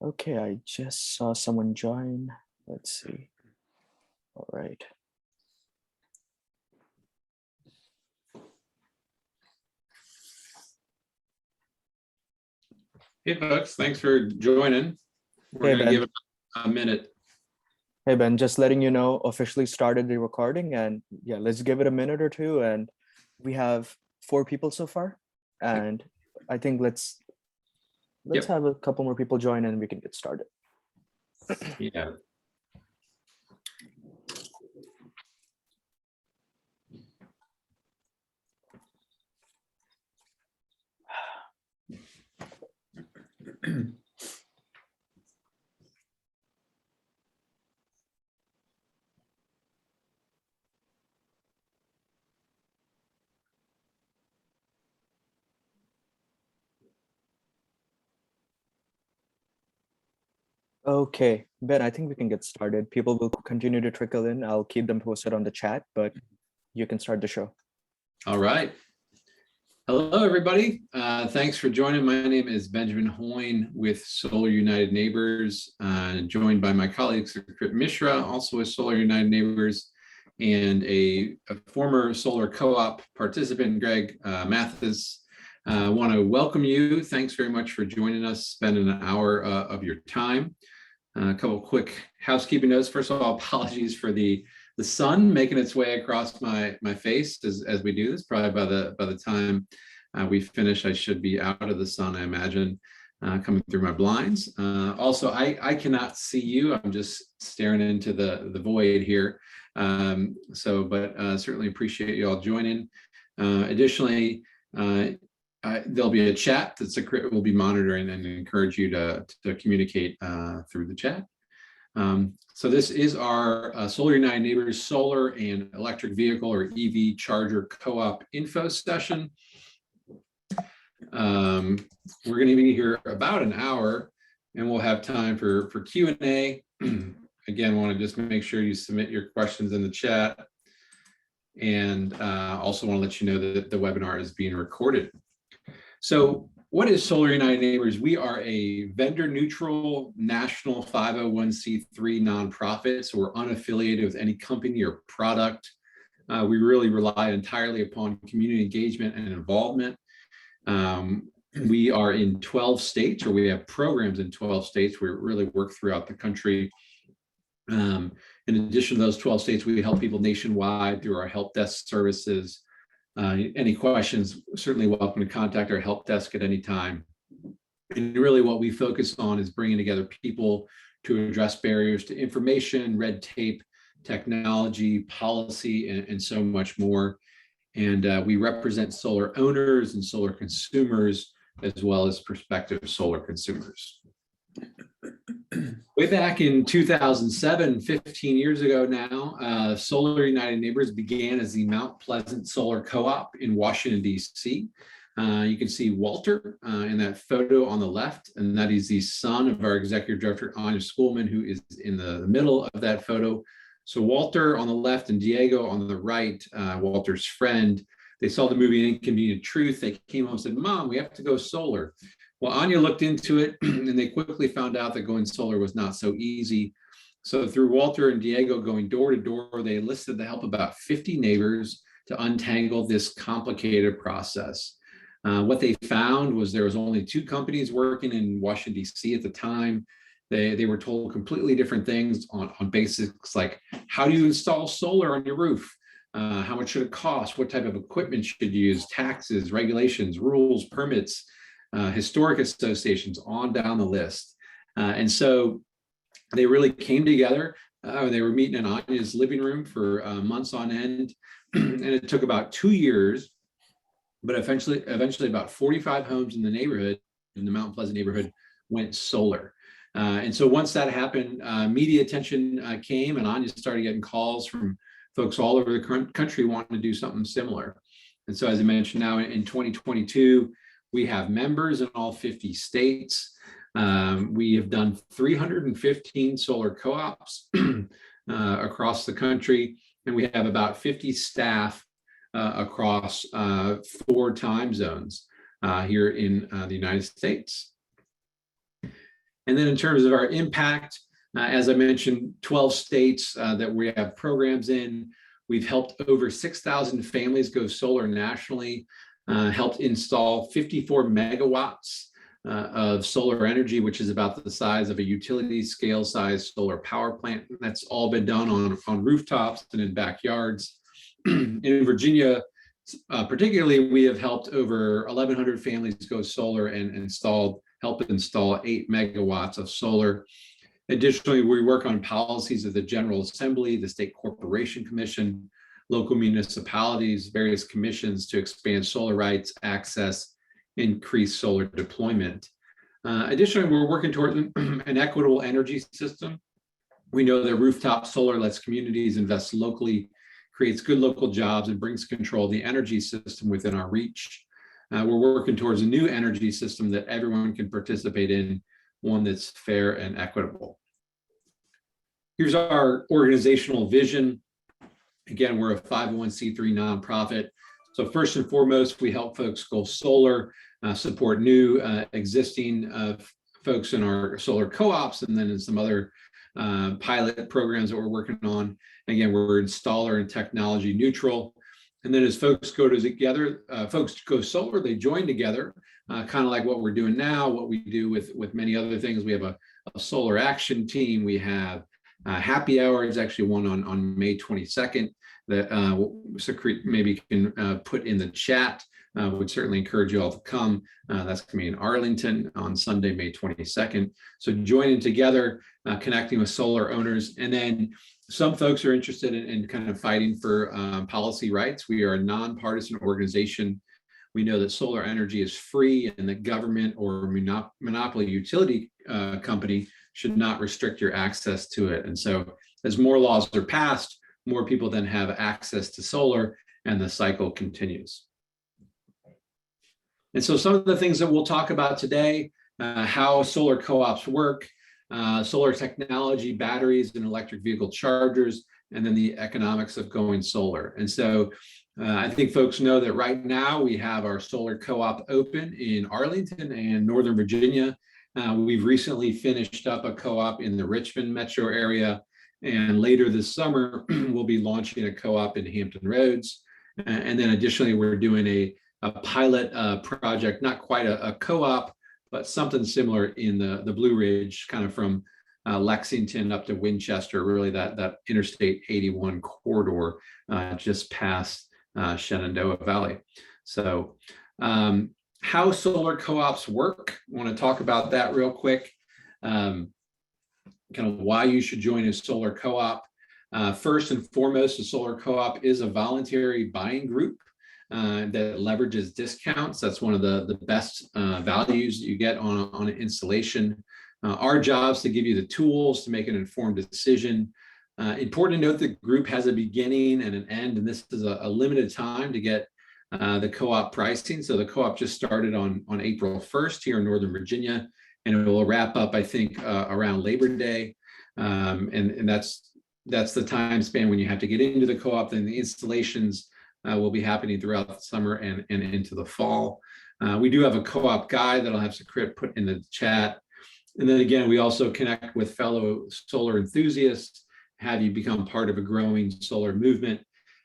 Okay, I just saw someone join. Let's see. All right. Hey folks, thanks for joining. We're Hey, going to give Ben. it a minute. Hey, Ben, just letting you know, officially started the recording, and yeah, let's give it a minute or two. And we have 4 people so far. And I think let's Yep. have a couple more people join and we can get started. Yeah. Okay, Ben, I think we can get started. People will continue to trickle in. I'll keep them posted on the chat, but you can start the show. All right. Hello, everybody. Thanks for joining. My name is Benjamin Hoyne with Solar United Neighbors, joined by my colleague, Sakrit Mishra, also with Solar United Neighbors, and a former solar co-op participant, Greg Mathis. I want to welcome you. Thanks very much for joining us, spending an hour of your time. A couple quick housekeeping notes. First of all, apologies for the sun making its way across my face as we do this. Probably by the time we finish, I should be out of the sun, I imagine, coming through my blinds. Also, I cannot see you. I'm just staring into the void here. But certainly appreciate you all joining. Additionally, there'll be a chat that Sakrit will be monitoring and encourage you to communicate through the chat. So this is our Solar United Neighbors Solar and Electric Vehicle or EV Charger Co-op info session. We're going to be here about an hour and we'll have time for Q&A. Again, want to just make sure you submit your questions in the chat. And also want to let you know that the webinar is being recorded. So what is Solar United Neighbors? We are a vendor-neutral national 501c3 nonprofit, so we're unaffiliated with any company or product. We really rely entirely upon community engagement and involvement. We are in 12 states, or we have programs in 12 states. We really work throughout the country. In addition to those 12 states, we help people nationwide through our help desk services. Any questions, certainly welcome to contact our help desk at any time. And really what we focus on is bringing together people to address barriers to information, red tape, technology, policy, and so much more. And we represent solar owners and solar consumers, as well as prospective solar consumers. Way back in 2007, 15 years ago now, Solar United Neighbors began as the Mount Pleasant Solar Co-op in Washington, D.C. You can see Walter in that photo on the left, and that is the son of our executive director, Anya Schoolman, who is in the middle of that photo. So Walter on the left and Diego on the right, Walter's friend. They saw the movie Inconvenient Truth. They came home and said, "Mom, we have to go solar." Well, Anya looked into it and they quickly found out that going solar was not so easy. So through Walter and Diego going door to door, they enlisted the help of about 50 neighbors to untangle this complicated process. What they found was there was only 2 companies working in Washington, D.C. at the time. They were told completely different things on basics like, how do you install solar on your roof? How much should it cost? What type of equipment should you use? Taxes, regulations, rules, permits, historic associations, on down the list. And so they really came together. They were meeting in Anya's living room for months on end. And it took about 2 years, but eventually about 45 homes in the neighborhood, in the Mount Pleasant neighborhood, went solar. And so once that happened, media attention came, and Anya started getting calls from folks all over the country wanting to do something similar. And so as I mentioned, now in 2022, we have members in all 50 states. We have done 315 solar co-ops across the country, and we have about 50 staff across 4 time zones here in the United States. And then in terms of our impact, as I mentioned, 12 states that we have programs in. We've helped over 6,000 families go solar nationally, helped install 54 megawatts of solar energy, which is about the size of a utility scale size solar power plant. That's all been done on rooftops and in backyards. In Virginia, particularly, we have helped over 1,100 families go solar and help install 8 megawatts of solar. Additionally, we work on policies of the General Assembly, the State Corporation Commission, local municipalities, various commissions to expand solar rights, access, increase solar deployment. Additionally, we're working toward an equitable energy system. We know that rooftop solar lets communities invest locally, creates good local jobs, and brings control of the energy system within our reach. We're working towards a new energy system that everyone can participate in, one that's fair and equitable. Here's our organizational vision. Again, we're a 501c3 nonprofit. So first and foremost, we help folks go solar, support new existing folks in our solar co-ops, and then in some other pilot programs that we're working on. Again, we're installer and technology neutral. And then as folks go together, folks go solar, they join together, kind of like what we're doing now, what we do with many other things. We have a solar action team. We have happy hour is actually one on May 22nd that Secret maybe can put in the chat. Would certainly encourage you all to come. That's going to be in Arlington on Sunday, May 22nd. So joining together, connecting with solar owners. And then some folks are interested in kind of fighting for policy rights. We are a nonpartisan organization. We know that solar energy is free and the government or monopoly utility company should not restrict your access to it. And so as more laws are passed, more people then have access to solar and the cycle continues. And so some of the things that we'll talk about today, how solar co-ops work, solar technology, batteries and electric vehicle chargers, and then the economics of going solar. And so I think folks know that right now we have our solar co-op open in Arlington and Northern Virginia. We've recently finished up a co-op in the Richmond metro area. And later this summer, we'll be launching a co-op in Hampton Roads. And then additionally, we're doing a pilot project, not quite a co-op, but something similar in the Blue Ridge, kind of from Lexington up to Winchester, really that Interstate 81 corridor just past Shenandoah Valley. So how solar co-ops work, I want to talk about that real quick. Kind of why you should join a solar co-op. First and foremost, a solar co-op is a voluntary buying group that leverages discounts. That's one of the best values you get on an installation. Our job is to give you the tools to make an informed decision. Important to note the group has a beginning and an end, and this is a limited time to get the co-op pricing. So the co-op just started on April 1st here in Northern Virginia, and it will wrap up, I think, around Labor Day. And that's the time span when you have to get into the co-op. Then the installations will be happening throughout the summer and into the fall. We do have a co-op guide that I'll have Sakrit put in the chat. And then again, we also connect with fellow solar enthusiasts, have you become part of a growing solar movement.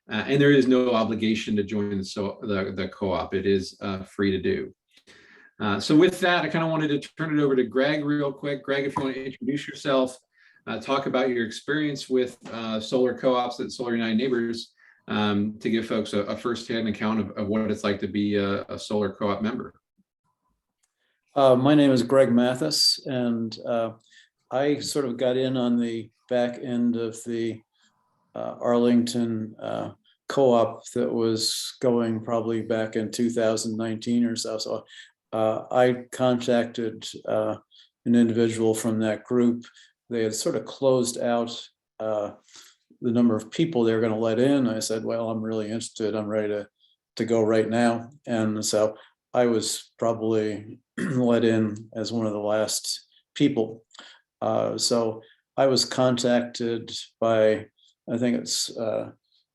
And there is no obligation to join the co-op. It is free to do. So with that, I kind of wanted to turn it over to Greg real quick. Greg, if you want to introduce yourself, talk about your experience with solar co-ops at Solar United Neighbors, to give folks a firsthand account of what it's like to be a solar co-op member. My name is Greg Mathis, and I sort of got in on the back end of the Arlington co-op that was going probably back in 2019 or so. So I contacted an individual from that group. They had sort of closed out the number of people they were going to let in. I said, well, I'm really interested. I'm ready to go right now. And so I was probably let in as one of the last people. So I was contacted by, I think it's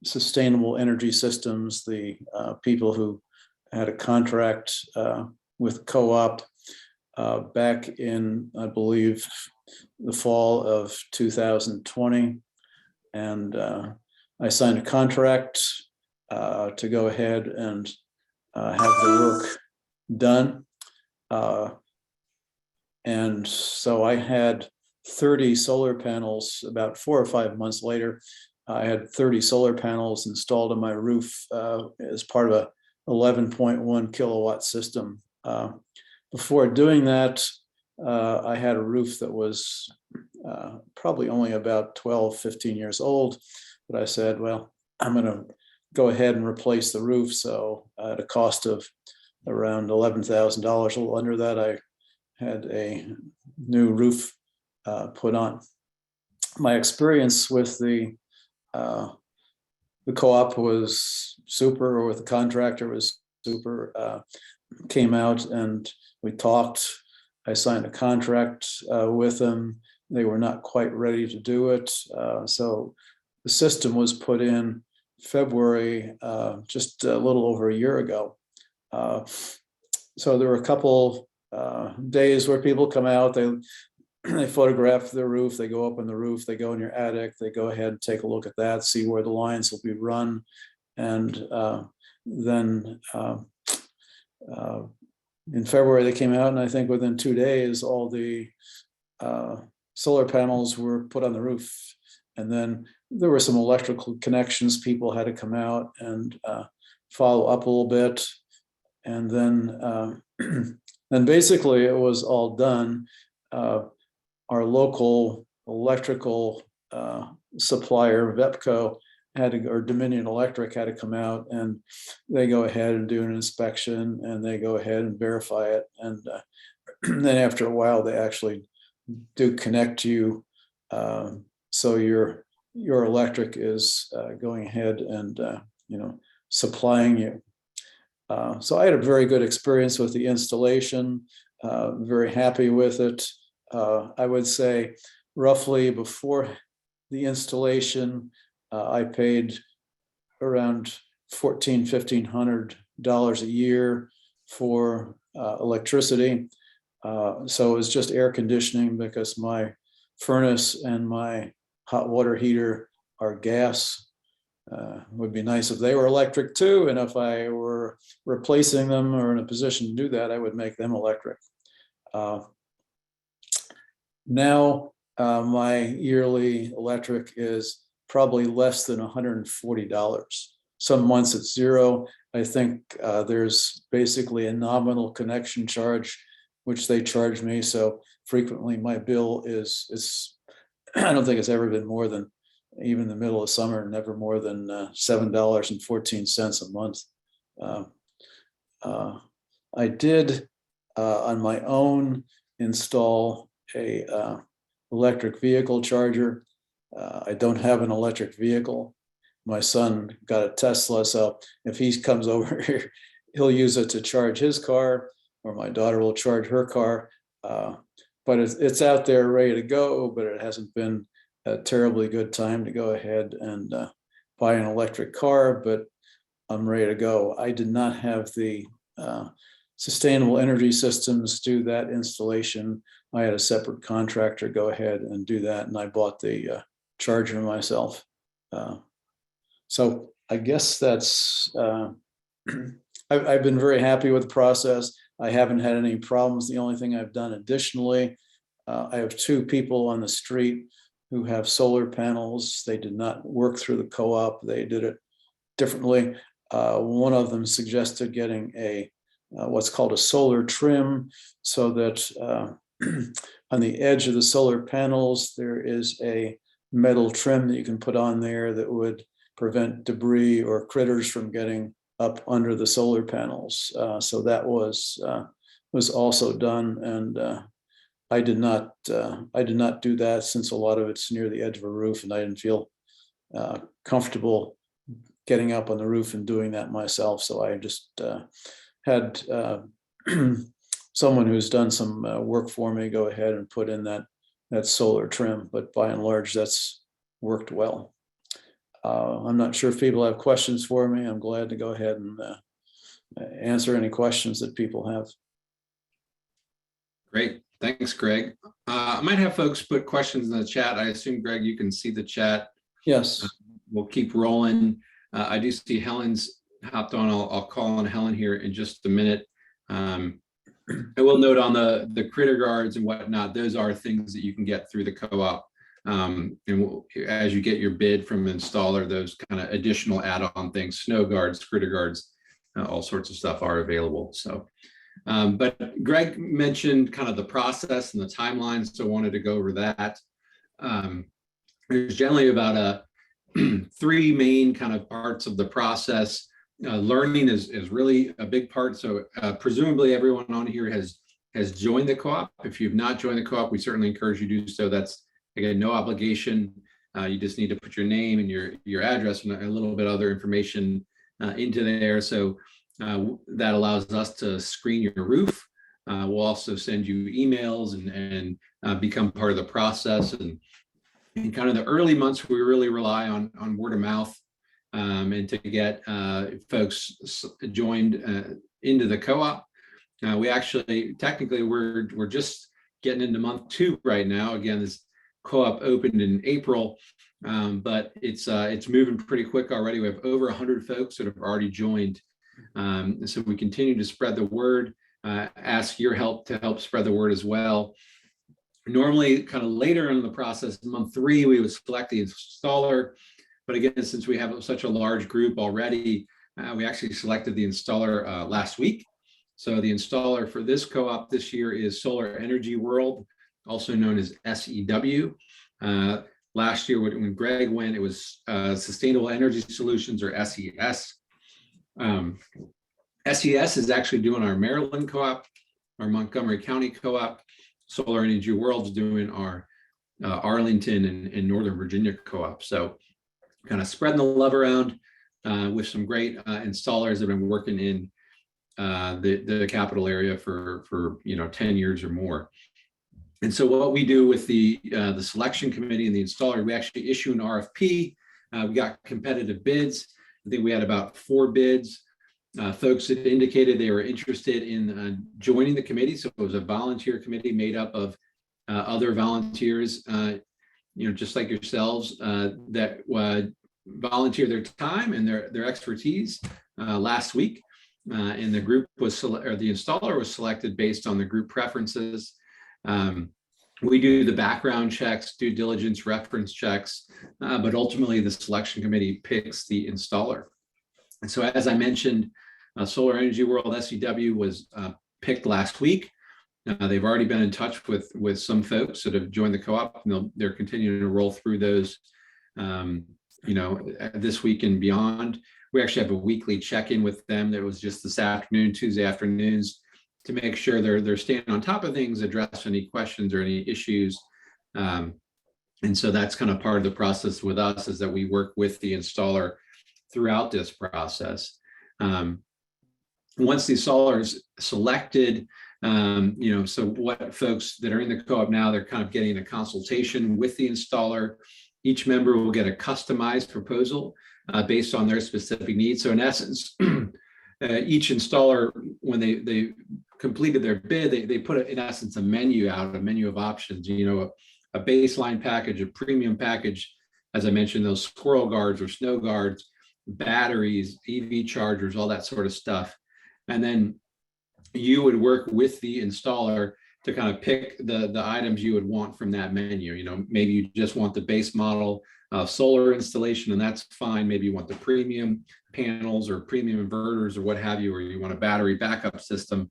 Sustainable Energy Systems, the people who had a contract with co-op. back in, I believe, the fall of 2020. And I signed a contract to go ahead and have the work done. And so I had 30 solar panels. About 4 or 5 months later, I had 30 solar panels installed on my roof as part of a 11.1 kilowatt system. Before doing that, I had a roof that was probably only about 12, 15 years old. But I said, well, I'm going to go ahead and replace the roof. So at a cost of around $11,000, a little under that, I had a new roof put on. My experience with the co-op was super, or with the contractor was super. Came out and we talked. I signed a contract with them. They were not quite ready to do it. So the system was put in February, just a little over a year ago. So there were a couple days where people come out, they photograph the roof, they go up on the roof, they go in your attic, they go ahead and take a look at that, see where the lines will be run. And then in February, they came out, and I think within 2 days, all the solar panels were put on the roof. And then there were some electrical connections. People had to come out and follow up a little bit. And then, then basically it was all done. Our local electrical supplier, VEPCO, had to, or Dominion Electric, had to come out, and they go ahead and do an inspection, and they go ahead and verify it. And then after a while, they actually do connect you. So your electric is going ahead and supplying you. So I had a very good experience with the installation. Very happy with it. I would say roughly before the installation, I paid around $1,500 a year for electricity. So it was just air conditioning, because my furnace and my hot water heater are gas. Would be nice if they were electric too. And if I were replacing them or in a position to do that, I would make them electric. Now my yearly electric is probably less than $140. Some months it's zero. I think there's basically a nominal connection charge, which they charge me. So frequently my bill is I don't think it's ever been more than, even in the middle of summer, never more than $7.14 a month. I did on my own install a electric vehicle charger. I don't have an electric vehicle. My son got a Tesla, so if he comes over here, he'll use it to charge his car, or my daughter will charge her car. But it's out there ready to go, but it hasn't been a terribly good time to go ahead and buy an electric car, but I'm ready to go. I did not have the sustainable energy systems do that installation. I had a separate contractor go ahead and do that, and I bought the charger myself. So I guess that's, I've been very happy with the process. I haven't had any problems. The only thing I've done additionally, I have 2 people on the street who have solar panels. They did not work through the co-op. They did it differently. One of them suggested getting a what's called a solar trim, so that on the edge of the solar panels, there is a metal trim that you can put on there that would prevent debris or critters from getting up under the solar panels. So that was also done, and I did not do that, since a lot of it's near the edge of a roof, and I didn't feel comfortable getting up on the roof and doing that myself. So I just had someone who's done some work for me go ahead and put in that solar trim, but by and large, that's worked well. I'm not sure if people have questions for me. I'm glad to go ahead and answer any questions that people have. Great. Thanks, Greg. I might have folks put questions in the chat. I assume, Greg, you can see the chat. Yes. We'll keep rolling. I do see Helen's hopped on. I'll call on Helen here in just a minute. I will note on the critter guards and whatnot, those are things that you can get through the co-op. As you get your bid from installer, those kind of additional add-on things, snow guards, critter guards, all sorts of stuff are available. So, but Greg mentioned kind of the process and the timeline, so I wanted to go over that. There's generally about three main kind of parts of the process. Learning is really a big part. So presumably everyone on here has joined the co-op. If you've not joined the co-op, we certainly encourage you to do so. That's, again, no obligation. You just need to put your name and your address and a little bit other information into there. So that allows us to screen your roof. We'll also send you emails and become part of the process. And in kind of the early months, we really rely on word of mouth and to get folks joined into the co-op. We actually, technically, we're just getting into month 2 right now. Again, this co-op opened in April, but it's moving pretty quick already. We have over 100 folks that have already joined. So we continue to spread the word, ask your help to help spread the word as well. Normally, kind of later in the process, month 3, we would select the installer. But again, since we have such a large group already, we actually selected the installer last week. So the installer for this co-op this year is Solar Energy World, also known as SEW. Last year, when Greg went, it was Sustainable Energy Solutions, or SES. SES is actually doing our Maryland co-op, our Montgomery County co-op. Solar Energy World's doing our Arlington and Northern Virginia co-op. So kind of spreading the love around with some great installers that have been working in the capital area for 10 years or more. And so what we do with the selection committee and the installer, we actually issue an RFP. We got competitive bids. I think we had about 4 bids. Folks that indicated they were interested in joining the committee. So it was a volunteer committee made up of other volunteers, just like yourselves, that volunteer their time and their expertise last week. And the group was the installer was selected based on the group preferences. We do the background checks, due diligence, reference checks, but ultimately the selection committee picks the installer. And so, as I mentioned, Solar Energy World SEW was picked last week. They've already been in touch with some folks that have joined the co-op, and they're continuing to roll through those, this week and beyond. We actually have a weekly check-in with them that was just this afternoon, Tuesday afternoons, to make sure they're staying on top of things, address any questions or any issues. And so that's kind of part of the process with us, is that we work with the installer throughout this process. Once the installer is selected, so what folks that are in the co-op now, they're kind of getting a consultation with the installer. Each member will get a customized proposal based on their specific needs. So in essence, each installer, when they completed their bid, they put, in essence, a menu of options, a baseline package, a premium package, as I mentioned, those squirrel guards or snow guards, batteries, EV chargers, all that sort of stuff. And then you would work with the installer to kind of pick the items you would want from that menu. Maybe you just want the base model solar installation, and that's fine. Maybe you want the premium panels or premium inverters or what have you, or you want a battery backup system.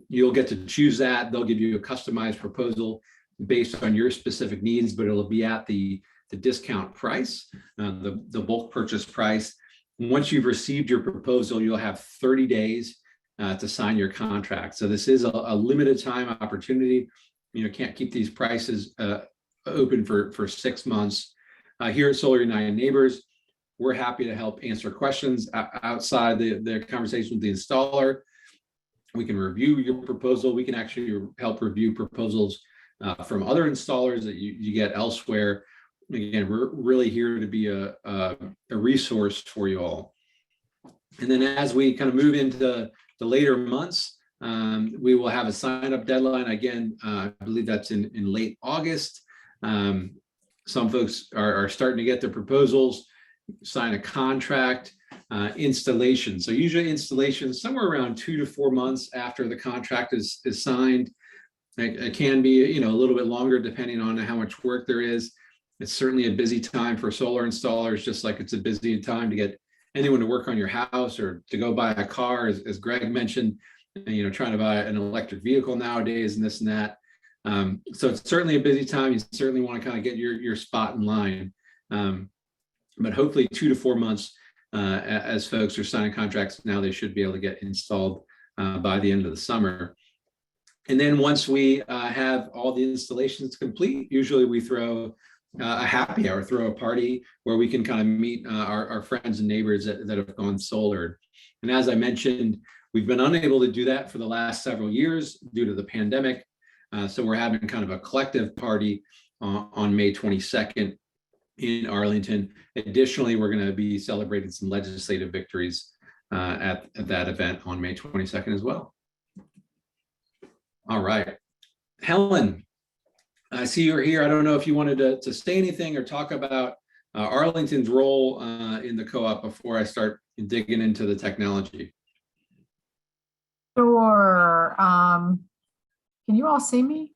You'll get to choose that. They'll give you a customized proposal based on your specific needs, but it'll be at the discount price, the bulk purchase price. Once you've received your proposal, you'll have 30 days to sign your contract. So this is a limited time opportunity. Can't keep these prices open for 6 months. Here at Solar United Neighbors, we're happy to help answer questions outside the conversation with the installer. We can review your proposal. We can actually help review proposals from other installers that you get elsewhere. Again, we're really here to be a resource for you all. And then as we kind of move into the later months, We will have a sign-up deadline again. I believe that's in late August. Some folks are starting to get their proposals, sign a contract, installation. So usually installation somewhere around 2 to 4 months after the contract is signed. It can be, a little bit longer depending on how much work there is. It's certainly a busy time for solar installers, just like it's a busy time to get anyone to work on your house or to go buy a car, as Greg mentioned, trying to buy an electric vehicle nowadays and this and that. So it's certainly a busy time. You certainly want to kind of get your spot in line. But hopefully 2 to 4 months as folks are signing contracts now, they should be able to get installed by the end of the summer. And then once we have all the installations complete, usually we throw a happy hour, throw a party where we can kind of meet our friends and neighbors that have gone solar. And as I mentioned, we've been unable to do that for the last several years due to the pandemic. So we're having kind of a collective party on May 22nd in Arlington. Additionally, we're going to be celebrating some legislative victories at that event on May 22nd as well. All right, Helen, I see you're here. I don't know if you wanted to say anything or talk about Arlington's role in the co-op before I start digging into the technology. Sure. Can you all see me?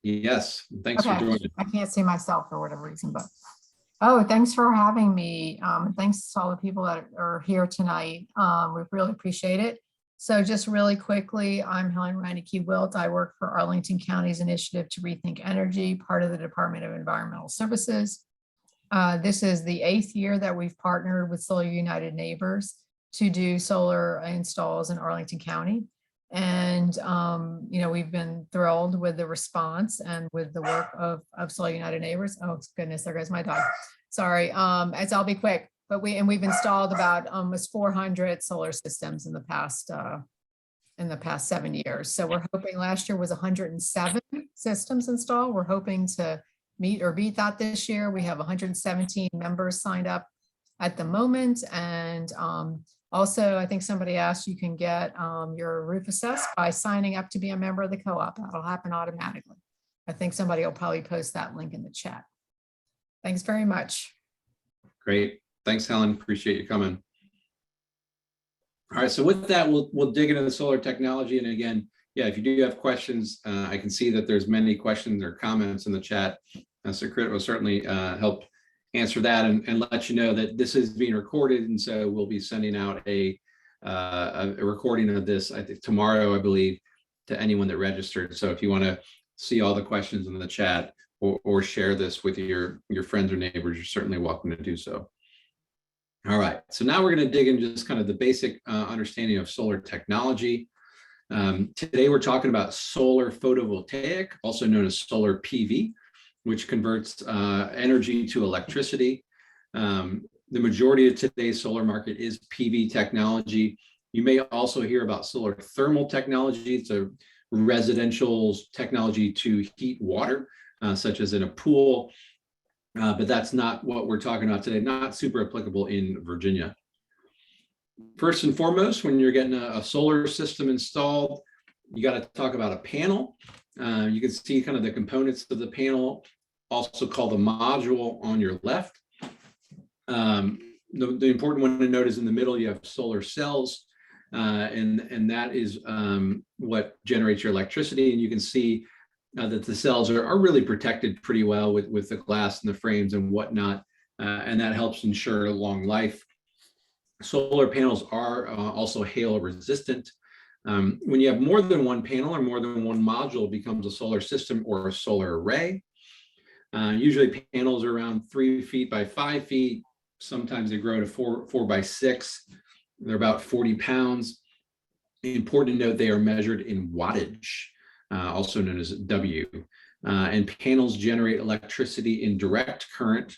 Yes, thanks for joining. I can't see myself for whatever reason, but thanks for having me. Thanks to all the people that are here tonight. We really appreciate it. So just really quickly, I'm Helen Reinecke-Wilt. I work for Arlington County's Initiative to Rethink Energy, part of the Department of Environmental Services. This is the 8th year that we've partnered with Solar United Neighbors to do solar installs in Arlington County. And, we've been thrilled with the response and with the work of Solar United Neighbors. Oh, goodness, there goes my dog. Sorry, as I'll be quick. But we've installed about almost 400 solar systems in the past 7 years. So we're hoping, last year was 107 systems installed. We're hoping to meet or beat that this year. We have 117 members signed up at the moment. And also, I think somebody asked, you can get your roof assessed by signing up to be a member of the co-op. That'll happen automatically. I think somebody will probably post that link in the chat. Thanks very much. Great. Thanks, Helen. Appreciate you coming. All right, so with that, we'll dig into the solar technology. And again, if you do have questions, I can see that there's many questions or comments in the chat. So Crit will certainly help answer that and let you know that this is being recorded. And so we'll be sending out a recording of this, I think tomorrow, I believe, to anyone that registered. So if you want to see all the questions in the chat or share this with your friends or neighbors, you're certainly welcome to do so. All right, so now we're going to dig into just kind of the basic understanding of solar technology. Today we're talking about solar photovoltaic, also known as solar PV, which converts energy to electricity. The majority of today's solar market is PV technology. You may also hear about solar thermal technology. It's a residential technology to heat water, such as in a pool. But that's not what we're talking about today, not super applicable in Virginia. First and foremost, when you're getting a solar system installed, you got to talk about a panel. You can see kind of the components of the panel, also called the module on your left. The important one to note is in the middle, you have solar cells, and that is what generates your electricity. And you can see that the cells are really protected pretty well with the glass and the frames and whatnot, and that helps ensure a long life. Solar panels are also hail resistant. When you have more than one panel or more than one module, it becomes a solar system or a solar array. Usually panels are around 3 feet by 5 feet. Sometimes they grow to 4 by 6. They're about 40 pounds. Important to note, they are measured in wattage, also known as W. And panels generate electricity in direct current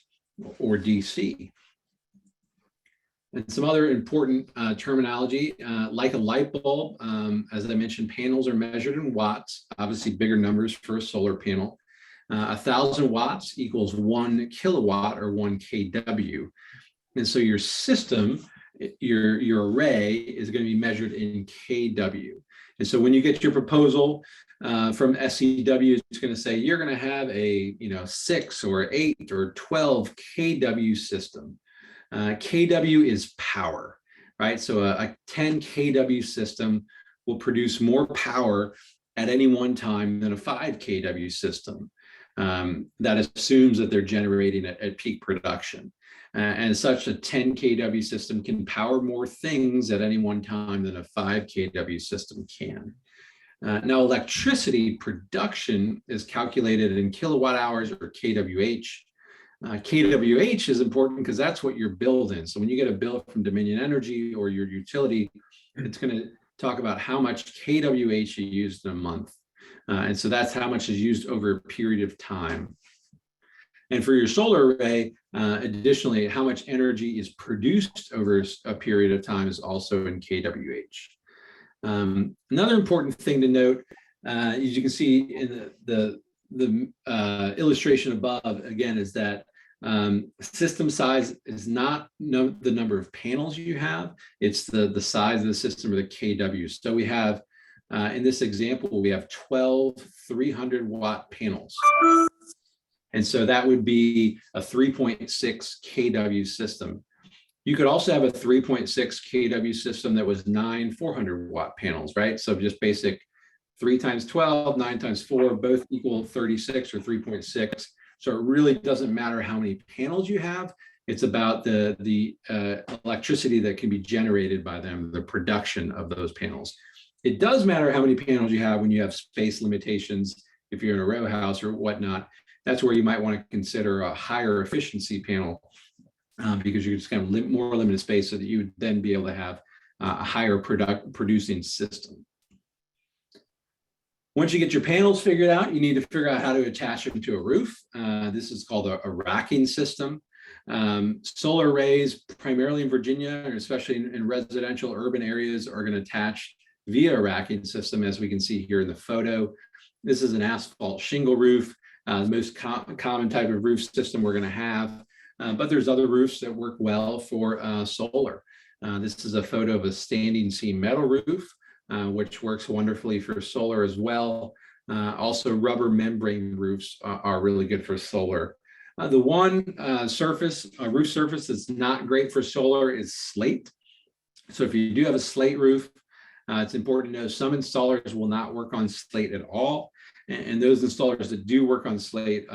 or DC. And some other important terminology, like a light bulb, as I mentioned, panels are measured in watts, obviously bigger numbers for a solar panel. 1,000 watts equals 1 kilowatt or 1 kW. And so your system your array is going to be measured in kW. And so when you get your proposal from SCW, it's going to say you're going to have a 6 or 8 or 12 kW system. kW is power, right? So a 10 kW system will produce more power at any one time than a 5 kW system. That assumes that they're generating at peak production. And such a 10 kW system can power more things at any one time than a 5 kW system can. Now, electricity production is calculated in kilowatt hours or kWh. kWh is important because that's what you're billed in. So when you get a bill from Dominion Energy or your utility, it's going to talk about how much kWh you used in a month. And so that's how much is used over a period of time. And for your solar array, additionally, how much energy is produced over a period of time is also in kWh. Another important thing to note, as you can see in the illustration above, again, is that system size is not the number of panels you have, it's the size of the system or the kW. So we have, in this example, we have 12 300-watt panels. And so that would be a 3.6 kW system. You could also have a 3.6 kW system that was 9 400-watt panels, right? So just basic 3 times 12, 9 times 4, both equal 36 or 3.6. So it really doesn't matter how many panels you have. It's about the electricity that can be generated by them, the production of those panels. It does matter how many panels you have when you have space limitations, if you're in a row house or whatnot. That's where you might want to consider a higher efficiency panel because you're just kind of more limited space, so that you would then be able to have a higher producing system. Once you get your panels figured out, you need to figure out how to attach them to a roof. This is called a racking system. Solar arrays, primarily in Virginia, and especially in residential urban areas, are going to attach via a racking system, as we can see here in the photo. This is an asphalt shingle roof. The most common type of roof system we're going to have, but there's other roofs that work well for solar. This is a photo of a standing seam metal roof, which works wonderfully for solar as well. Also, rubber membrane roofs are really good for solar. The one roof surface that's not great for solar is slate. So if you do have a slate roof, it's important to know some installers will not work on slate at all. And those installers that do work on slate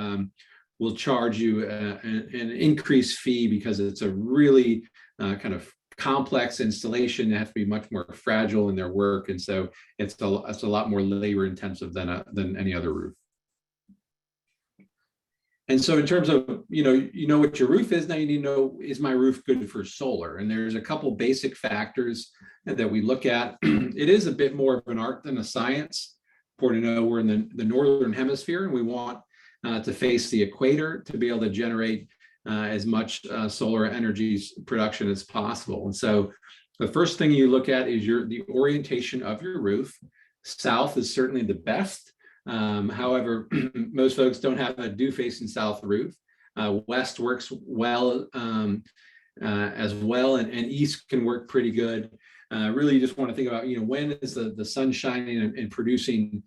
will charge you an increased fee because it's a really kind of complex installation. They have to be much more fragile in their work, and so it's a lot more labor intensive than any other roof. And so in terms of, you know what your roof is, now you need to know, is my roof good for solar? And there's a couple basic factors that we look at. It is a bit more of an art than a science. Important to know we're in the northern hemisphere, and we want to face the equator to be able to generate as much solar energy production as possible. And so the first thing you look at is the orientation of your roof. South is certainly the best. However, most folks don't have a due facing south roof. West works well as well, and east can work pretty good. Really, you just want to think about, when is the sun shining and producing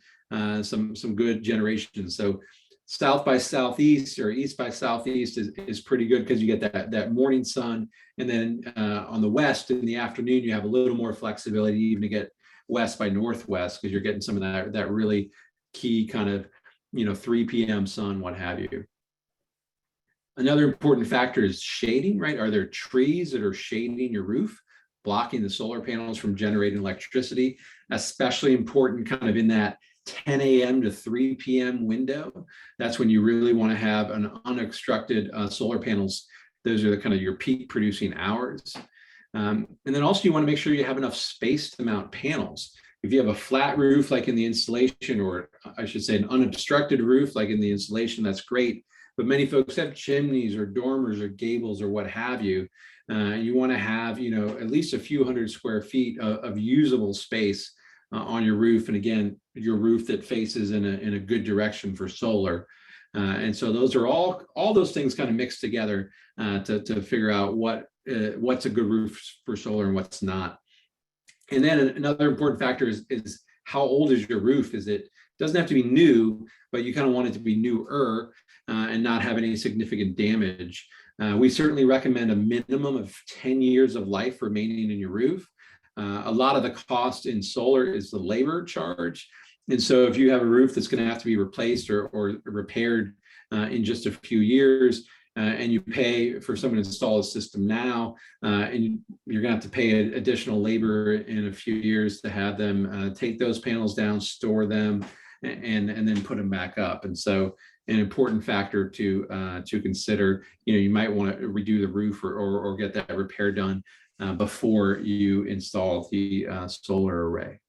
some good generation. So south by southeast or east by southeast is pretty good because you get that morning sun. And then on the west in the afternoon, you have a little more flexibility even to get west by northwest, because you're getting some of that really key kind of 3 p.m. sun, what have you. Another important factor is shading, right? Are there trees that are shading your roof, blocking the solar panels from generating electricity? Especially important kind of in that 10 a.m. to 3 p.m. window. That's when you really want to have an unobstructed solar panels. Those are the kind of your peak producing hours. And then also you want to make sure you have enough space to mount panels. If you have a flat roof like in the installation, or I should say an unobstructed roof like in the installation, that's great. But many folks have chimneys or dormers or gables or what have you. You want to have, at least a few hundred square feet of usable space on your roof. And again, your roof that faces in a good direction for solar. And so those are all those things kind of mixed together to figure out what's a good roof for solar and what's not. And then another important factor is how old is your roof? Doesn't have to be new, but you kind of want it to be newer and not have any significant damage. We certainly recommend a minimum of 10 years of life remaining in your roof. A lot of the cost in solar is the labor charge. And so if you have a roof that's going to have to be replaced or repaired in just a few years, and you pay for someone to install a system now, and you're going to have to pay additional labor in a few years to have them take those panels down, store them, and then put them back up. And so an important factor to consider, you might want to redo the roof or get that repair done before you install the solar array.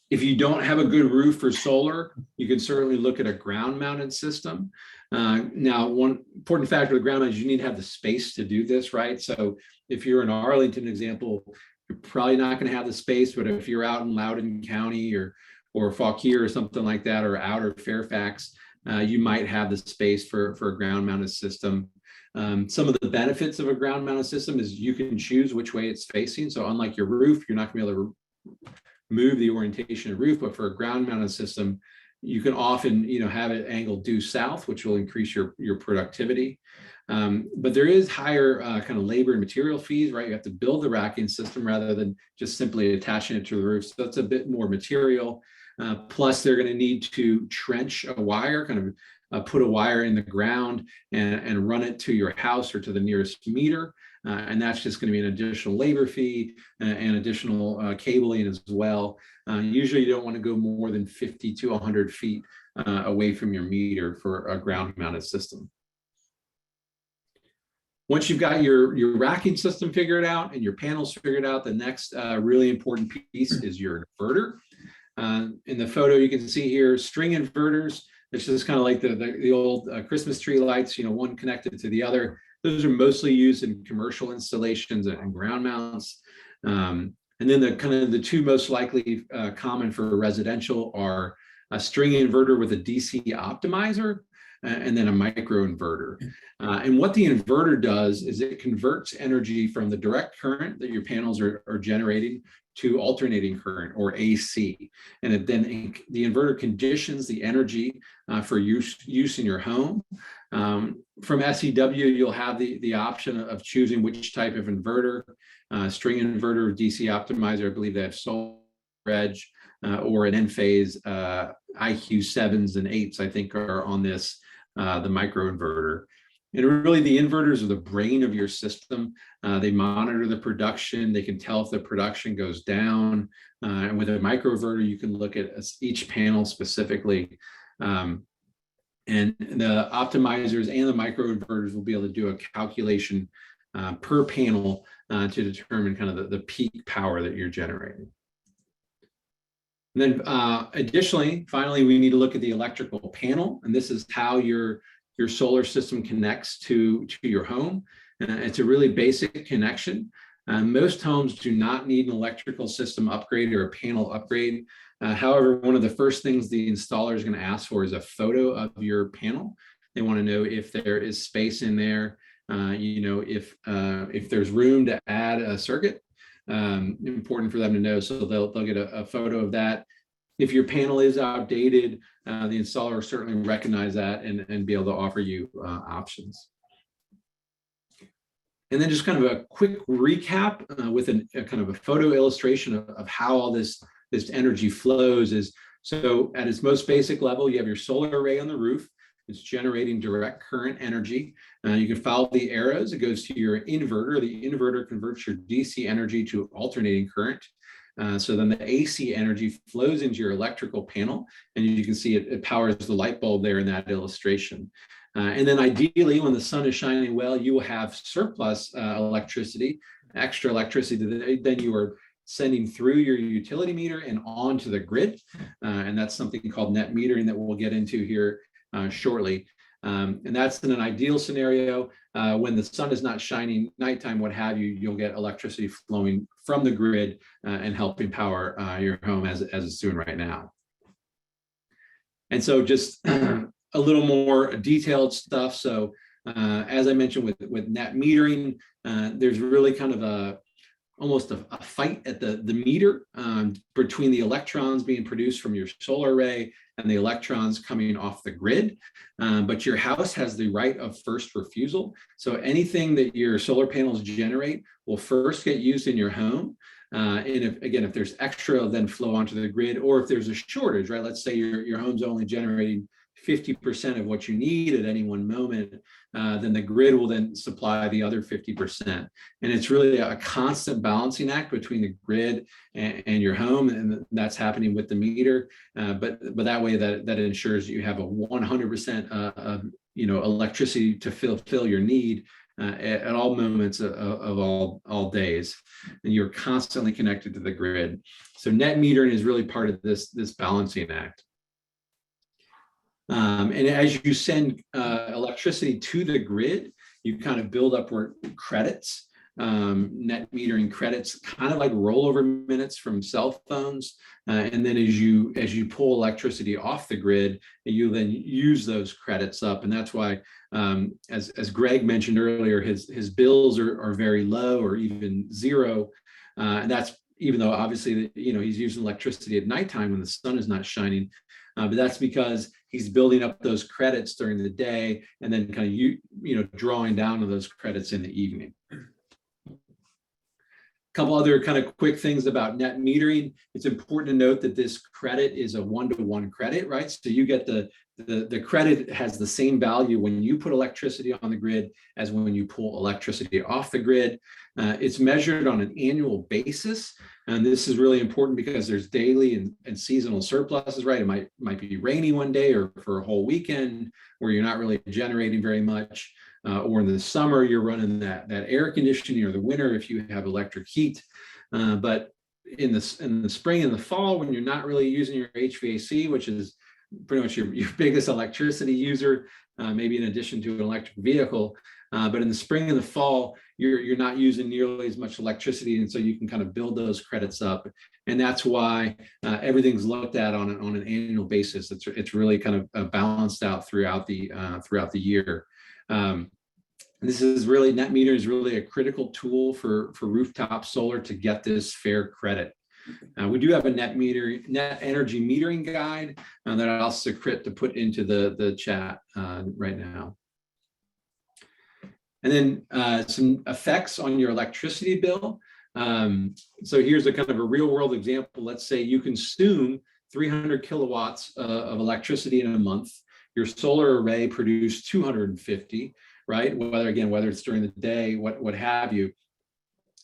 If you don't have a good roof for solar, you can certainly look at a ground mounted system. Now, one important factor of the ground mount is you need to have the space to do this, right? So if you're in Arlington example, you're probably not going to have the space, but if you're out in Loudoun County or Fauquier or something like that, or outer Fairfax, you might have the space for a ground mounted system. Some of the benefits of a ground mounted system is you can choose which way it's facing. So unlike your roof, you're not going to be able to move the orientation of the roof, but for a ground mounted system, you can often, have it angled due south, which will increase your productivity. But there is higher kind of labor and material fees, right? You have to build the racking system rather than just simply attaching it to the roof. So that's a bit more material. Plus, they're going to need to trench a wire, kind of put a wire in the ground and run it to your house or to the nearest meter. And that's just going to be an additional labor fee and additional cabling as well. Usually you don't want to go more than 50 to 100 feet away from your meter for a ground mounted system. Once you've got your racking system figured out and your panels figured out, the next really important piece is your inverter. In the photo you can see here, string inverters. It's just kind of like the old Christmas tree lights, one connected to the other. Those are mostly used in commercial installations and ground mounts. And then the two most likely common for residential are a string inverter with a DC optimizer and then a micro inverter. And what the inverter does is it converts energy from the direct current that your panels are generating to alternating current, or AC. And then the inverter conditions the energy for use in your home. From SEW, you'll have the option of choosing which type of inverter, string inverter, DC optimizer. I believe they have solar edge or an Enphase IQ 7s and 8s, I think, are on this, the micro inverter. And really, the inverters are the brain of your system. They monitor the production. They can tell if the production goes down. And with a microinverter, you can look at each panel specifically. And the optimizers and the microinverters will be able to do a calculation per panel to determine kind of the peak power that you're generating. And then additionally, finally, we need to look at the electrical panel. And this is how your solar system connects to your home. It's a really basic connection. Most homes do not need an electrical system upgrade or a panel upgrade. However, one of the first things the installer is going to ask for is a photo of your panel. They want to know if there is space in there, if there's room to add a circuit. Important for them to know, so they'll get a photo of that. If your panel is outdated, the installer will certainly recognize that and be able to offer you options. And then just kind of a quick recap with a kind of a photo illustration of how all this energy flows is, so at its most basic level, you have your solar array on the roof. It's generating direct current energy. You can follow the arrows. It goes to your inverter. The inverter converts your DC energy to alternating current. So then the AC energy flows into your electrical panel, and you can see it powers the light bulb there in that illustration. And then ideally, when the sun is shining well, you will have surplus electricity, extra electricity that then you are sending through your utility meter and onto the grid. And that's something called net metering that we'll get into here shortly. And that's in an ideal scenario. When the sun is not shining, nighttime, what have you, you'll get electricity flowing from the grid and helping power your home as it's doing right now. And so just a little more detailed stuff. So as I mentioned with net metering, there's really kind of almost a fight at the meter between the electrons being produced from your solar array and the electrons coming off the grid. But your house has the right of first refusal. So anything that your solar panels generate will first get used in your home. And if there's extra, then flow onto the grid, or if there's a shortage, right? Let's say your home's only generating 50% of what you need at any one moment, then the grid will then supply the other 50%. And it's really a constant balancing act between the grid and your home, and that's happening with the meter. But that way that ensures you have a 100% electricity to fulfill your need at all moments of all days, and you're constantly connected to the grid. So net metering is really part of this balancing act. And as you send electricity to the grid, you kind of build up credits, net metering credits, kind of like rollover minutes from cell phones. And then as you pull electricity off the grid, you then use those credits up. And that's why, as Greg mentioned earlier, his bills are very low or even zero. And that's even though obviously he's using electricity at nighttime when the sun is not shining. But that's because he's building up those credits during the day and then kind of drawing down on those credits in the evening. A couple other kind of quick things about net metering. It's important to note that this credit is a one-to-one credit, right? So you get the credit has the same value when you put electricity on the grid as when you pull electricity off the grid. It's measured on an annual basis. And this is really important because there's daily and seasonal surpluses, right? It might be rainy one day or for a whole weekend where you're not really generating very much. Or in the summer, you're running that air conditioning, or the winter if you have electric heat. But in the spring and the fall, when you're not really using your HVAC, which is pretty much your biggest electricity user, maybe in addition to an electric vehicle. But in the spring and the fall, you're not using nearly as much electricity, and so you can kind of build those credits up. And that's why everything's looked at on an annual basis. It's really kind of balanced out throughout the year. This is really, net meter is really a critical tool for rooftop solar to get this fair credit. We do have a net energy metering guide that I'll ask Sukrit to put into the chat right now. And then some effects on your electricity bill. So here's a kind of a real world example. Let's say you consume 300 kilowatts of electricity in a month. Your solar array produced 250, right? Whether it's during the day, what have you.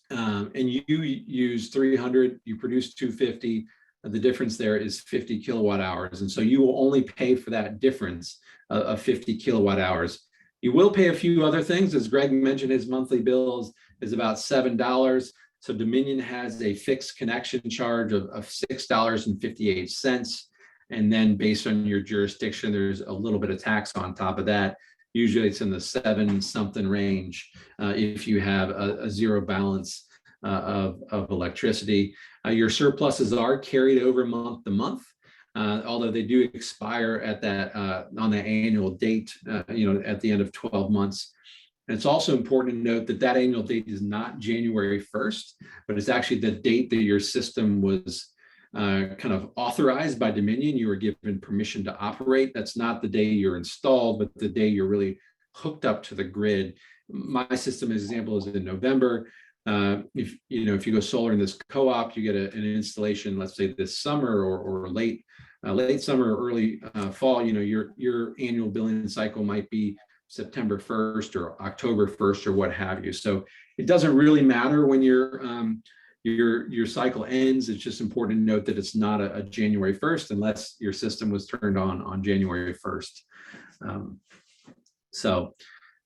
And you use 300, you produce 250. The difference there is 50 kilowatt hours. And so you will only pay for that difference of 50 kilowatt hours. You will pay a few other things. As Greg mentioned, his monthly bill is about $7. So Dominion has a fixed connection charge of $6.58. And then based on your jurisdiction, there's a little bit of tax on top of that. Usually it's in the 7-something range if you have a zero balance of electricity. Your surpluses are carried over month to month, although they do expire at on the annual date, at the end of 12 months. And it's also important to note that annual date is not January 1st, but it's actually the date that your system was kind of authorized by Dominion. You were given permission to operate. That's not the day you're installed, but the day you're really hooked up to the grid. My system, as example, is in November. If you go solar in this co-op, you get an installation, let's say this summer or late summer or early fall. Your annual billing cycle might be September 1st or October 1st or what have you. So it doesn't really matter when your cycle ends. It's just important to note that it's not a January 1st unless your system was turned on January 1st.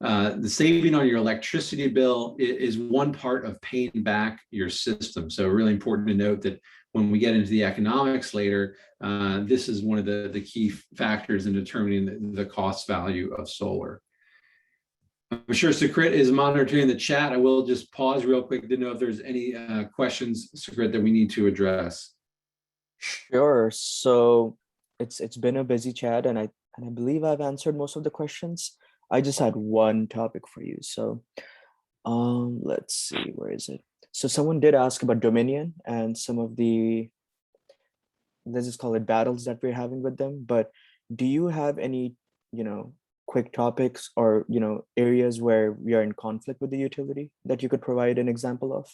The saving on your electricity bill is one part of paying back your system. So really important to note that when we get into the economics later, this is one of the key factors in determining the cost value of solar. I'm sure Sukrit is monitoring the chat. I will just pause real quick to know if there's any questions, Sukrit, that we need to address. Sure. So it's been a busy chat, and I And I believe I've answered most of the questions. I just had one topic for you. So let's see, where is it? So someone did ask about Dominion and some of the, let's just call it battles that we're having with them. But do you have any, quick topics or, areas where we are in conflict with the utility that you could provide an example of?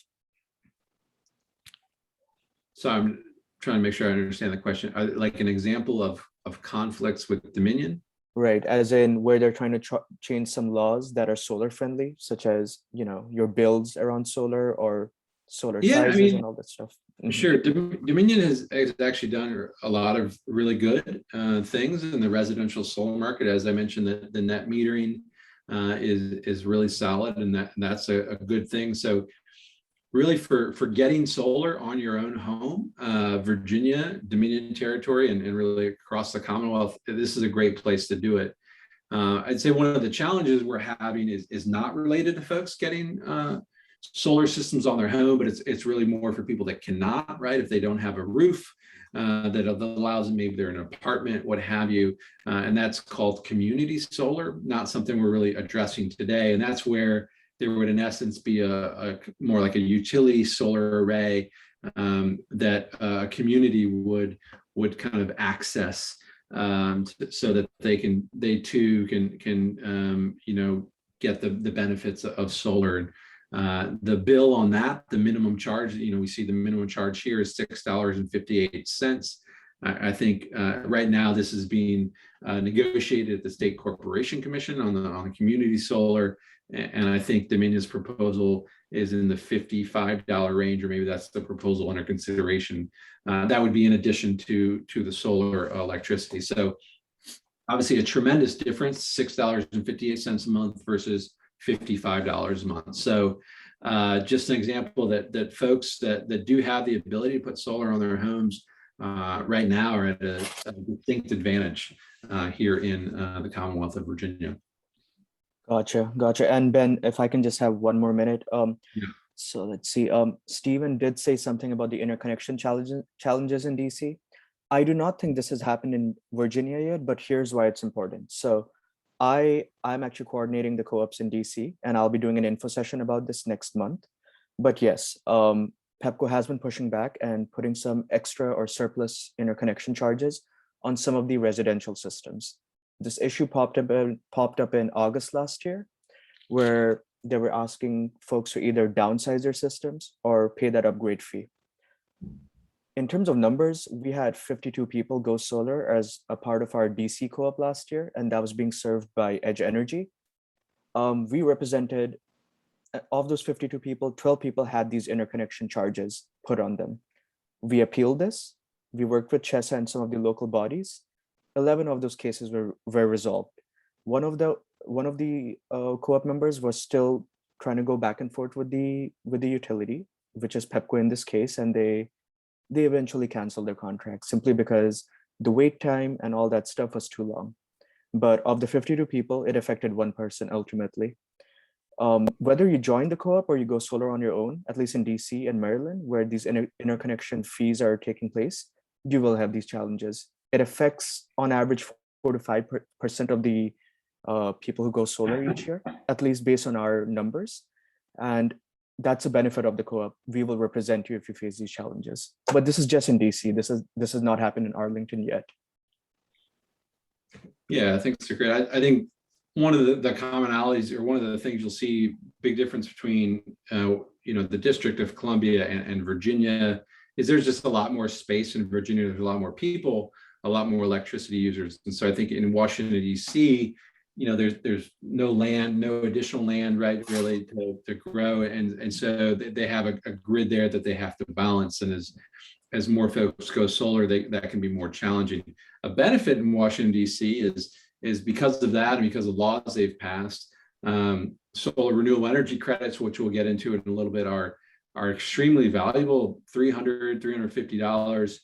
So I'm trying to make sure I understand the question. Like an example of conflicts with Dominion? Right, as in where they're trying to change some laws that are solar friendly, such as, your builds around solar or solar Yeah, I sizes mean, and all that stuff. Mhm. sure. Dominion has actually done a lot of really good things in the residential solar market. As I mentioned, the net metering is really solid, and that's a good thing. So really for getting solar on your own home, Virginia, Dominion territory, and really across the Commonwealth, this is a great place to do it. I'd say one of the challenges we're having is not related to folks getting solar systems on their home, but it's really more for people that cannot, right? If they don't have a roof that allows them, maybe they're in an apartment, what have you, and that's called community solar, not something we're really addressing today. And that's where there would in essence be a more like a utility solar array that a community would kind of access so that they too can get the benefits of solar. The bill on that, the minimum charge, we see the minimum charge here is $6.58. I think right now this is being negotiated at the State Corporation Commission on the community solar, and I think Dominion's proposal is in the $55 range, or maybe that's the proposal under consideration. That would be in addition to the solar electricity. So obviously a tremendous difference, $6.58 a month versus $55 a month. So just an example that folks that do have the ability to put solar on their homes right now are at a distinct advantage here in the Commonwealth of Virginia. Gotcha. And Ben, if I can just have one more minute. Yeah. So let's see. Stephen did say something about the interconnection challenges in DC. I do not think this has happened in Virginia yet, but here's why it's important. So I'm actually coordinating the co-ops in DC, and I'll be doing an info session about this next month. But yes, PEPCO has been pushing back and putting some extra or surplus interconnection charges on some of the residential systems. This issue popped up in August last year, where they were asking folks to either downsize their systems or pay that upgrade fee. In terms of numbers, we had 52 people go solar as a part of our DC co-op last year, and that was being served by Edge Energy. We represented, of those 52 people, 12 people had these interconnection charges put on them. We appealed this. We worked with CHESA and some of the local bodies. 11 of those cases were resolved. One of the co-op members was still trying to go back and forth with the utility, which is PEPCO in this case, and they eventually canceled their contract simply because the wait time and all that stuff was too long. But of the 52 people, it affected one person ultimately. Whether you join the co-op or you go solar on your own, at least in DC and Maryland, where these interconnection fees are taking place, you will have these challenges. It affects on average 4 to 5% of the people who go solar each year, at least based on our numbers. And that's a benefit of the co-op. We will represent you if you face these challenges. But this is just in DC. This has not happened in Arlington yet. Yeah, thanks, great. I think one of the commonalities, or one of the things you'll see big difference between the District of Columbia and Virginia is there's just a lot more space in Virginia. There's a lot more people, a lot more electricity users. And so I think in Washington, DC, there's no land, no additional land, right, really to grow. And so they have a grid there that they have to balance. And as more folks go solar, that can be more challenging. A benefit in Washington, DC is because of that, and because of laws they've passed, solar renewable energy credits, which we'll get into in a little bit, are extremely valuable, $350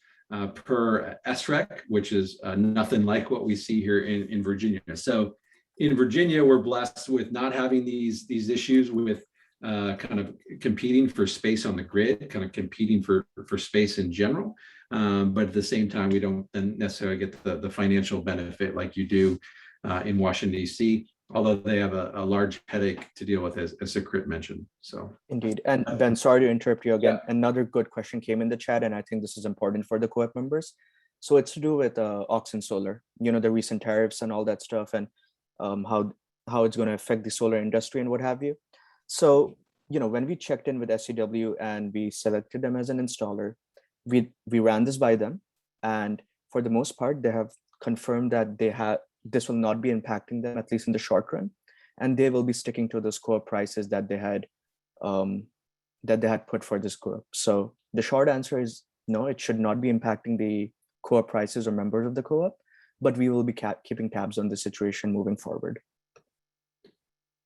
per SREC, which is nothing like what we see here in Virginia. So in Virginia, we're blessed with not having these issues with kind of competing for space on the grid, kind of competing for space in general. but at the same time, we don't then necessarily get the financial benefit like you do in Washington, D.C., although they have a large headache to deal with, as Sucrit mentioned. So Indeed. And Ben, sorry to interrupt you again. Yeah. Another good question came in the chat, and I think this is important for the co-op members. So it's to do with Oxen Solar, the recent tariffs and all that stuff, and how it's going to affect the solar industry and what have you. So, when we checked in with SCW and we selected them as an installer, we ran this by them, and for the most part, they have confirmed that this will not be impacting them, at least in the short run, and they will be sticking to those co-op prices that they had put for this group. So the short answer is no, it should not be impacting the co-op prices or members of the co-op, but we will be keeping tabs on the situation moving forward.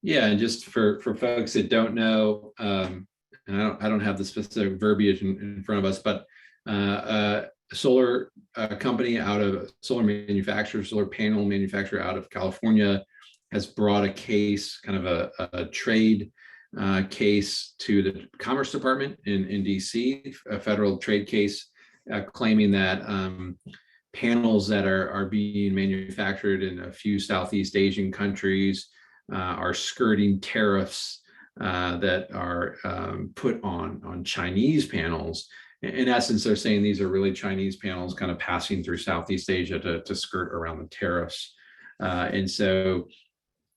Yeah, and just for folks that don't know, and I don't have the specific verbiage in front of us, but a solar company out of solar panel manufacturer out of California has brought a case, kind of a trade case to the Commerce Department in DC, a federal trade case, claiming that panels that are being manufactured in a few Southeast Asian countries are skirting tariffs that are put on Chinese panels. In essence, they're saying these are really Chinese panels kind of passing through Southeast Asia to skirt around the tariffs. And so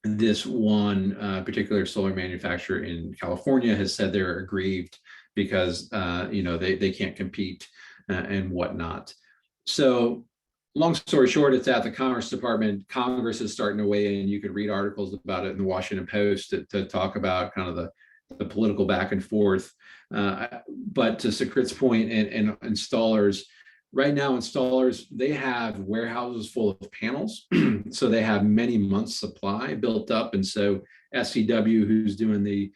this one particular solar manufacturer in California has said they're aggrieved because they can't compete and whatnot. So long story short, it's at the Commerce Department. Congress is starting to weigh in. You could read articles about it in the Washington Post to talk about kind of the political back and forth. But to Sucrit's point, and installers, right now, installers, they have warehouses full of panels. So they have many months supply built up. And so SCW, who's doing the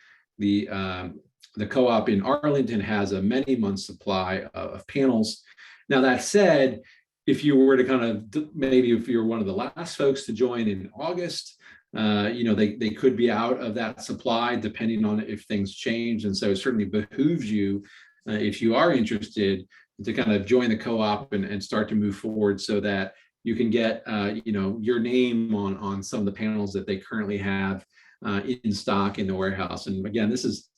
co-op in Arlington, has a many months supply of panels. Now, that said, if you were to maybe if you're one of the last folks to join in August, they could be out of that supply depending on if things change. And so it certainly behooves you, if you are interested, to kind of join the co-op and start to move forward so that you can get your name on some of the panels that they currently have in stock in the warehouse. And again, this is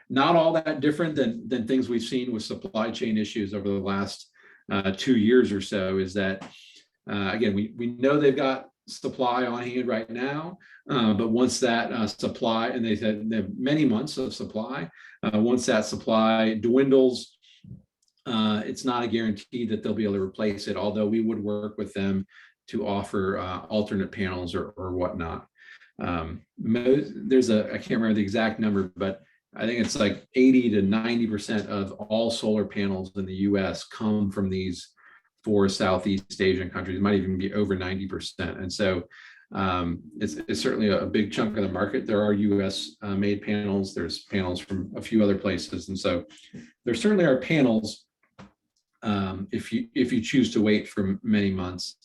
not all that different than things we've seen with supply chain issues over the last 2 years or so. Is that again, we know they've got supply on hand right now, but once that supply, and they have many months of supply, once that supply dwindles, it's not a guarantee that they'll be able to replace it, although we would work with them to offer alternate panels or whatnot. I can't remember the exact number, but I think it's like 80 to 90% of all solar panels in the US come from these 4 Southeast Asian countries. It might even be over 90%. And so it's certainly a big chunk of the market. There are US made panels. There's panels from a few other places. And so there certainly are panels if you choose to wait for many months.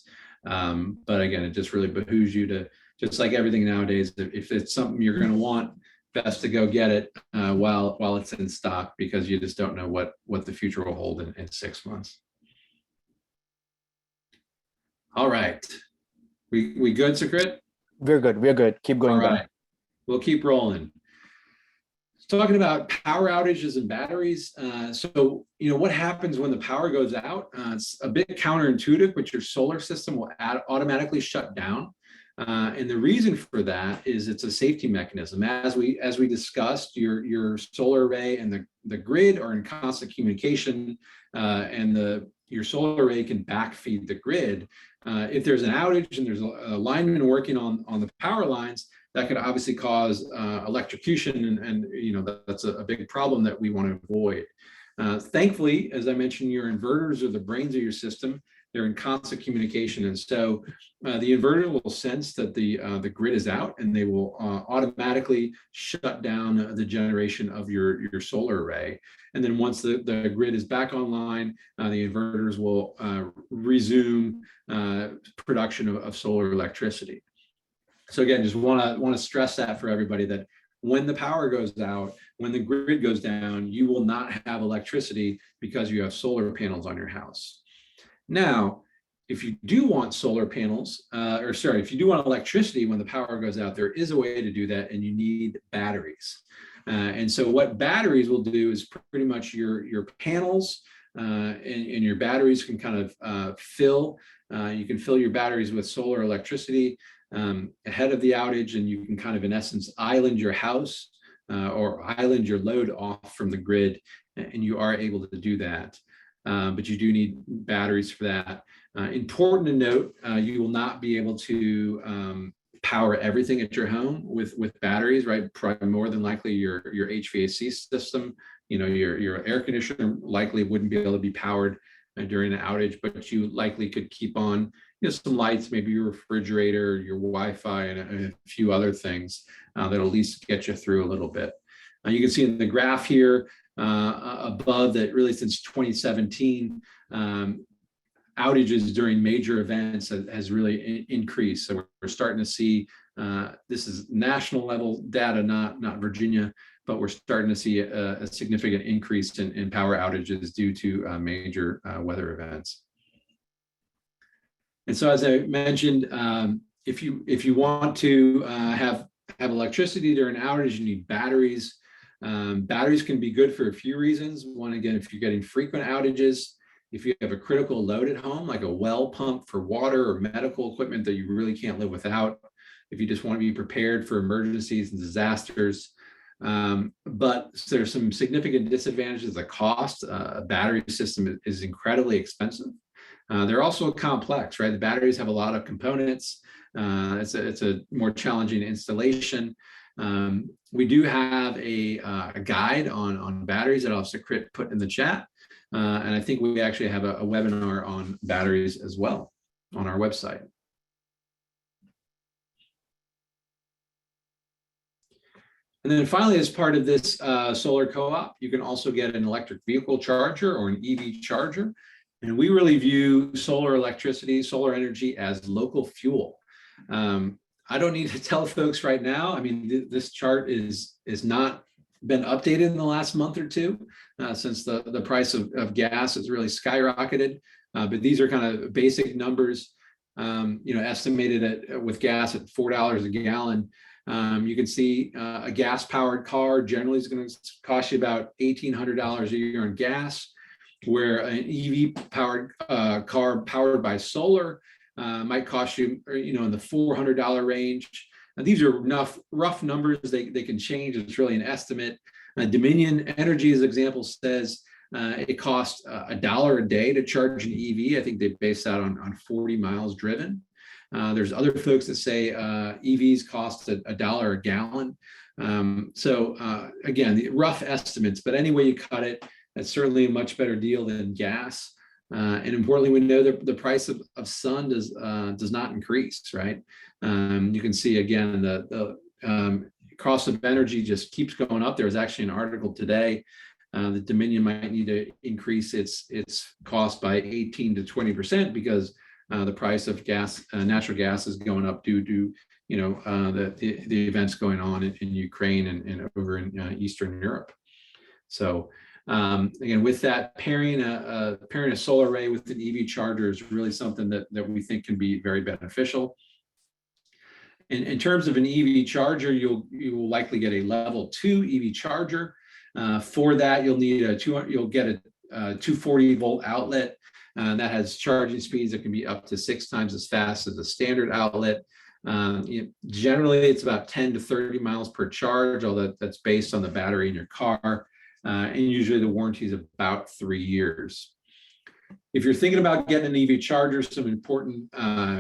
But again, it just really behooves you to, just like everything nowadays, if it's something you're going to want, best to go get it while it's in stock, because you just don't know what the future will hold in 6 months. All right. We good, Sucrit? We're good. Keep going. All right. We'll keep rolling. Talking about power outages and batteries. So, what happens when the power goes out? It's a bit counterintuitive, but your solar system will automatically shut down. And the reason for that is it's a safety mechanism. As we discussed, your solar array and the grid are in constant communication, and your solar array can backfeed the grid. If there's an outage and there's a lineman working on the power lines, that could obviously cause electrocution, and that's a big problem that we want to avoid. Thankfully, as I mentioned, your inverters are the brains of your system. They're in constant communication, and so the inverter will sense that the grid is out, and they will automatically shut down the generation of your solar array. And then once the grid is back online, the inverters will resume production of solar electricity. So again, just want to stress that for everybody, that when the power goes out, when the grid goes down, you will not have electricity because you have solar panels on your house. Now, if you do want solar panels, if you do want electricity when the power goes out, there is a way to do that, and you need batteries. And so what batteries will do is pretty much your panels and your batteries can kind of fill. You can fill your batteries with solar electricity ahead of the outage, and you can kind of, in essence, island your house or island your load off from the grid, and you are able to do that. But you do need batteries for that. Important to note, you will not be able to power everything at your home with batteries, right? Probably more than likely your HVAC system, your air conditioner likely wouldn't be able to be powered during an outage, but you likely could keep on some lights, maybe your refrigerator, your Wi-Fi, and a few other things that'll at least get you through a little bit. You can see in the graph here above that really since 2017, outages during major events has really increased. So we're starting to see, this is national level data, not Virginia, but we're starting to see a significant increase in power outages due to major weather events. And so, as I mentioned, if you want to have electricity during an outage, you need batteries. Batteries can be good for a few reasons. One, again, if you're getting frequent outages, if you have a critical load at home, like a well pump for water or medical equipment that you really can't live without, if you just want to be prepared for emergencies and disasters. But there's some significant disadvantages. The cost, a battery system is incredibly expensive. They're also complex, right? The batteries have a lot of components. It's a more challenging installation. We do have a guide on batteries that I'll also put in the chat. And I think we actually have a webinar on batteries as well on our website. And then finally, as part of this solar co-op, you can also get an electric vehicle charger or an EV charger. And we really view solar electricity, solar energy as local fuel. I don't need to tell folks right now. I mean, this chart is not been updated in the last month or two since the price of gas has really skyrocketed. But these are kind of basic numbers, estimated with gas at $4 a gallon. You can see a gas-powered car generally is going to cost you about $1,800 a year on gas, where an EV-powered car powered by solar might cost you, in the $400 range. Now, these are rough numbers. They can change. It's really an estimate. Dominion Energy, as an example, says it costs $1 a day to charge an EV. I think they base that on 40 miles driven. There's other folks that say EVs cost $1 a gallon. Again, the rough estimates, but any way you cut it, that's certainly a much better deal than gas. And importantly, we know that the price of sun does not increase, right? You can see again, the cost of energy just keeps going up. There was actually an article today that Dominion might need to increase its cost by 18 to 20% because the price of gas, natural gas, is going up due to the events going on in Ukraine and over in Eastern Europe. So again, with that, pairing a solar array with an EV charger is really something that we think can be very beneficial. In terms of an EV charger, you will likely get a level 2 EV charger. For that, you'll get a 240 volt outlet that has charging speeds that can be up to 6 times as fast as the standard outlet. Generally, it's about 10 to 30 miles per charge, although that's based on the battery in your car. And usually the warranty is about 3 years. If you're thinking about getting an EV charger, some important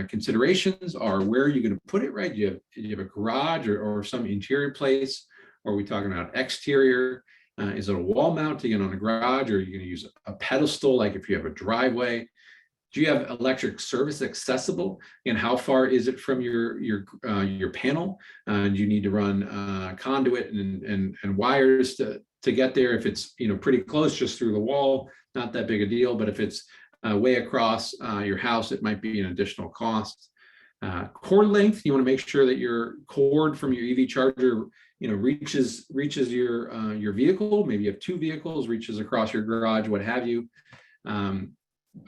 considerations are where you're going to put it, right? Do you have a garage or some interior place? Or are we talking about exterior? Is it a wall mount again on a garage, or are you going to use a pedestal, like if you have a driveway? Do you have electric service accessible? And how far is it from your panel? Do you need to run conduit and wires to get there? If it's pretty close, just through the wall, not that big a deal. But if it's way across your house, it might be an additional cost. Cord length, you want to make sure that your cord from your EV charger reaches your vehicle. Maybe you have 2 vehicles, reaches across your garage, what have you.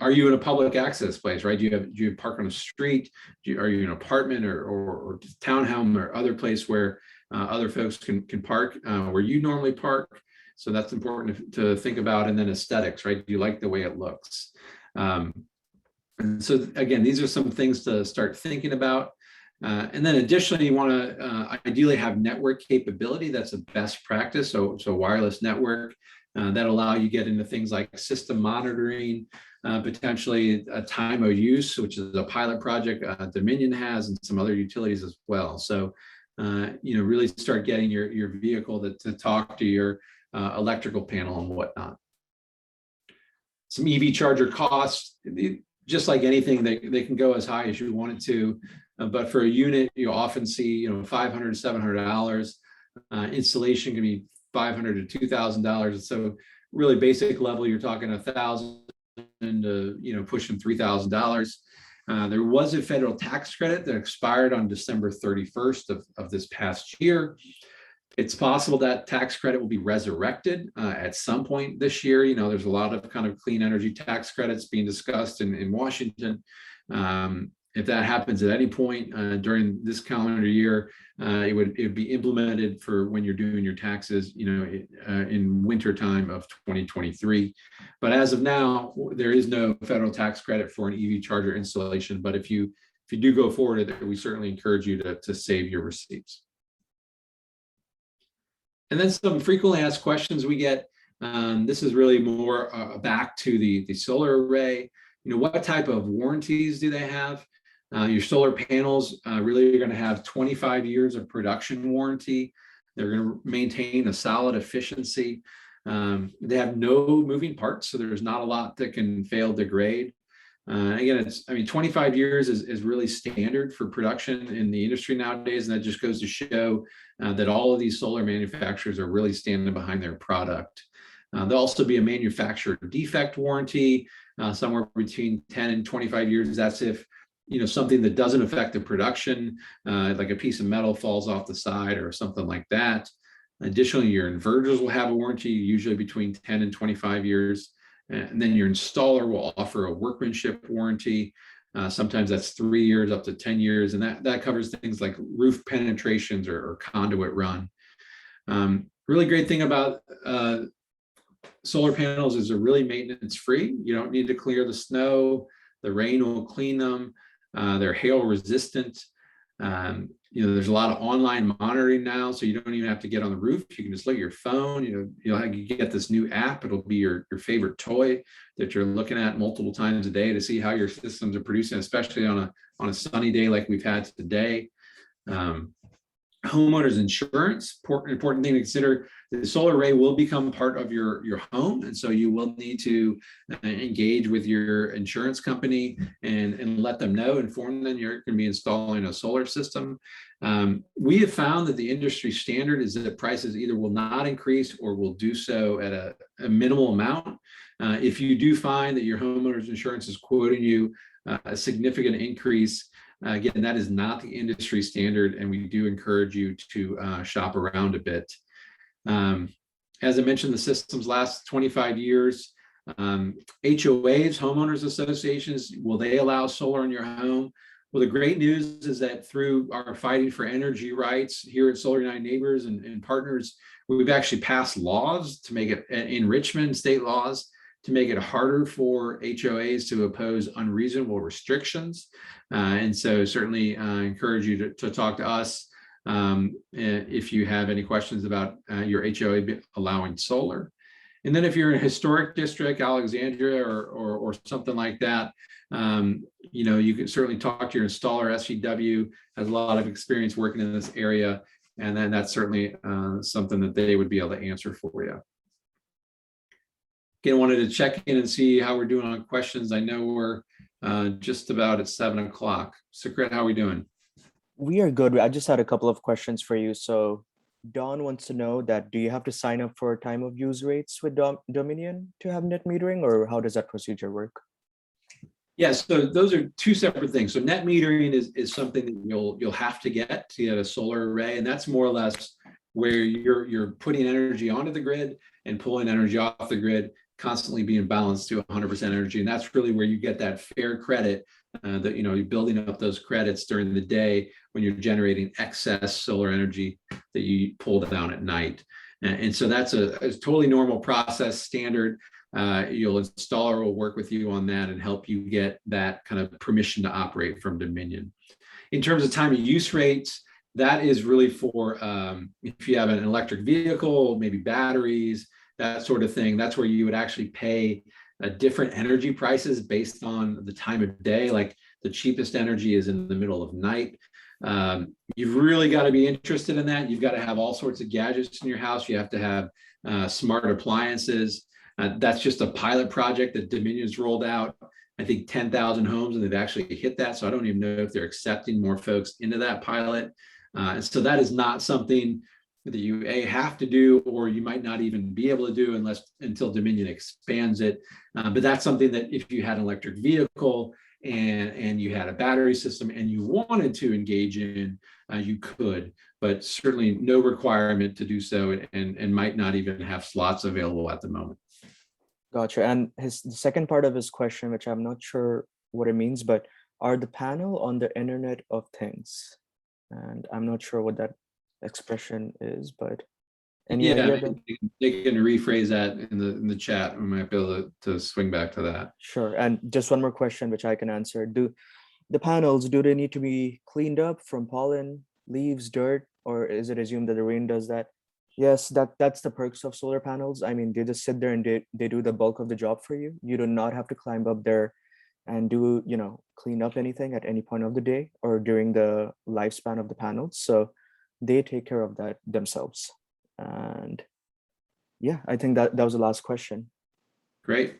are you in a public access place, right? Do you park on a street? Are you in an apartment or townhome or other place where other folks can park where you normally park? So that's important to think about. And then aesthetics, right? Do you like the way it looks? And so again, these are some things to start thinking about. And then additionally, you want to ideally have network capability. That's a best practice. So wireless network that allow you to get into things like system monitoring, potentially a time of use, which is a pilot project Dominion has, and some other utilities as well. So really start getting your vehicle to talk to your electrical panel and whatnot. Some EV charger costs, just like anything, they can go as high as you want it to. But for a unit, you often see, $500 to $700. Installation can be $500 to $2,000. So really basic level, you're talking $1,000 to pushing $3,000. There was a federal tax credit that expired on December 31st of this past year. It's possible that tax credit will be resurrected at some point this year. There's a lot of kind of clean energy tax credits being discussed in Washington. If that happens at any point during this calendar year, it would be implemented for when you're doing your taxes, in winter time of 2023. But as of now, there is no federal tax credit for an EV charger installation. But if you do go forward, we certainly encourage you to save your receipts. And then some frequently asked questions we get. This is really more back to the solar array. What type of warranties do they have? Your solar panels really are going to have 25 years of production warranty. They're going to maintain a solid efficiency. They have no moving parts, so there's not a lot that can fail, degrade. Again, 25 years is really standard for production in the industry nowadays, and that just goes to show that all of these solar manufacturers are really standing behind their product. There'll also be a manufacturer defect warranty, somewhere between 10 and 25 years. That's if something that doesn't affect the production, like a piece of metal falls off the side or something like that. Additionally, your inverters will have a warranty, usually between 10 and 25 years. And then your installer will offer a workmanship warranty. Sometimes that's 3 years up to 10 years. And that covers things like roof penetrations or conduit run. Really great thing about solar panels is they're really maintenance free. You don't need to clear the snow. The rain will clean them. They're hail resistant. There's a lot of online monitoring now, so you don't even have to get on the roof. You can just look at your phone. You get this new app. It'll be your favorite toy that you're looking at multiple times a day to see how your systems are producing, especially on a sunny day like we've had today. Homeowners insurance, important thing to consider. The solar array will become part of your home, and so you will need to engage with your insurance company and let them know, inform them you're going to be installing a solar system. We have found that the industry standard is that prices either will not increase or will do so at a minimal amount. If you do find that your homeowner's insurance is quoting you a significant increase, again, that is not the industry standard, and we do encourage you to shop around a bit. As I mentioned, the systems last 25 years. HOAs, homeowners associations, will they allow solar in your home? Well, the great news is that through our fighting for energy rights here at Solar United Neighbors and partners, we've actually passed laws to make it, in Richmond, state laws, to make it harder for HOAs to oppose unreasonable restrictions. And so certainly encourage you to talk to us if you have any questions about your HOA allowing solar. And then if you're in a historic district, Alexandria or something like that, you can certainly talk to your installer. SVW has a lot of experience working in this area, and then that's certainly something that they would be able to answer for you. Again, wanted to check in and see how we're doing on questions. I know we're just about at 7 o'clock. Sakrit, how are we doing? We are good. I just had a couple of questions for you. So Don wants to know that, do you have to sign up for time of use rates with Dominion to have net metering, or how does that procedure work? Yes, so those are two separate things. So net metering is something that you'll have to get a solar array, and that's more or less where you're putting energy onto the grid and pulling energy off the grid. constantly being balanced to 100% energy. And that's really where you get that fair credit that, you're building up those credits during the day when you're generating excess solar energy that you pull down at night. And so that's a totally normal process, standard. Your installer will work with you on that and help you get that kind of permission to operate from Dominion. In terms of time of use rates, that is really for if you have an electric vehicle, maybe batteries, that sort of thing. That's where you would actually pay different energy prices based on the time of day. Like the cheapest energy is in the middle of night. You've really got to be interested in that. You've got to have all sorts of gadgets in your house. You have to have smart appliances. That's just a pilot project that Dominion's rolled out. I think 10,000 homes, and they've actually hit that. So I don't even know if they're accepting more folks into that pilot. And so that is not something that you have to do, or you might not even be able to do until Dominion expands it. But that's something that if you had an electric vehicle and you had a battery system and you wanted to engage in, you could, but certainly no requirement to do so, and might not even have slots available at the moment. Gotcha. And the second part of his question, which I'm not sure what it means, but are the panel on the Internet of Things? And I'm not sure what that expression is, but any idea? They can rephrase that in the chat. We might be able to swing back to that. Sure. And just one more question, which I can answer. Do the panels, do they need to be cleaned up from pollen, leaves, dirt, or is it assumed that the rain does that? Yes, that's the perks of solar panels. I mean, they just sit there and they do the bulk of the job for you. You do not have to climb up there and do, clean up anything at any point of the day or during the lifespan of the panels. So they take care of that themselves. And yeah, I think that was the last question. Great.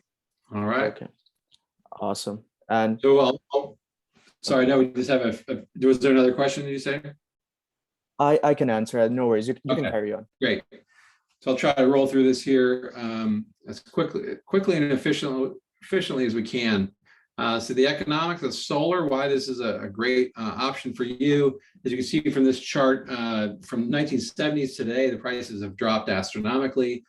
All right. Okay. Awesome. And so sorry, now we just have was there another question that you say? I can answer. No worries. You Okay. can carry on. Great. So I'll try to roll through this here as quickly and efficiently as we can. So the economics of solar, why this is a great option for you. As you can see from this chart, from 1970s to today, the prices have dropped astronomically.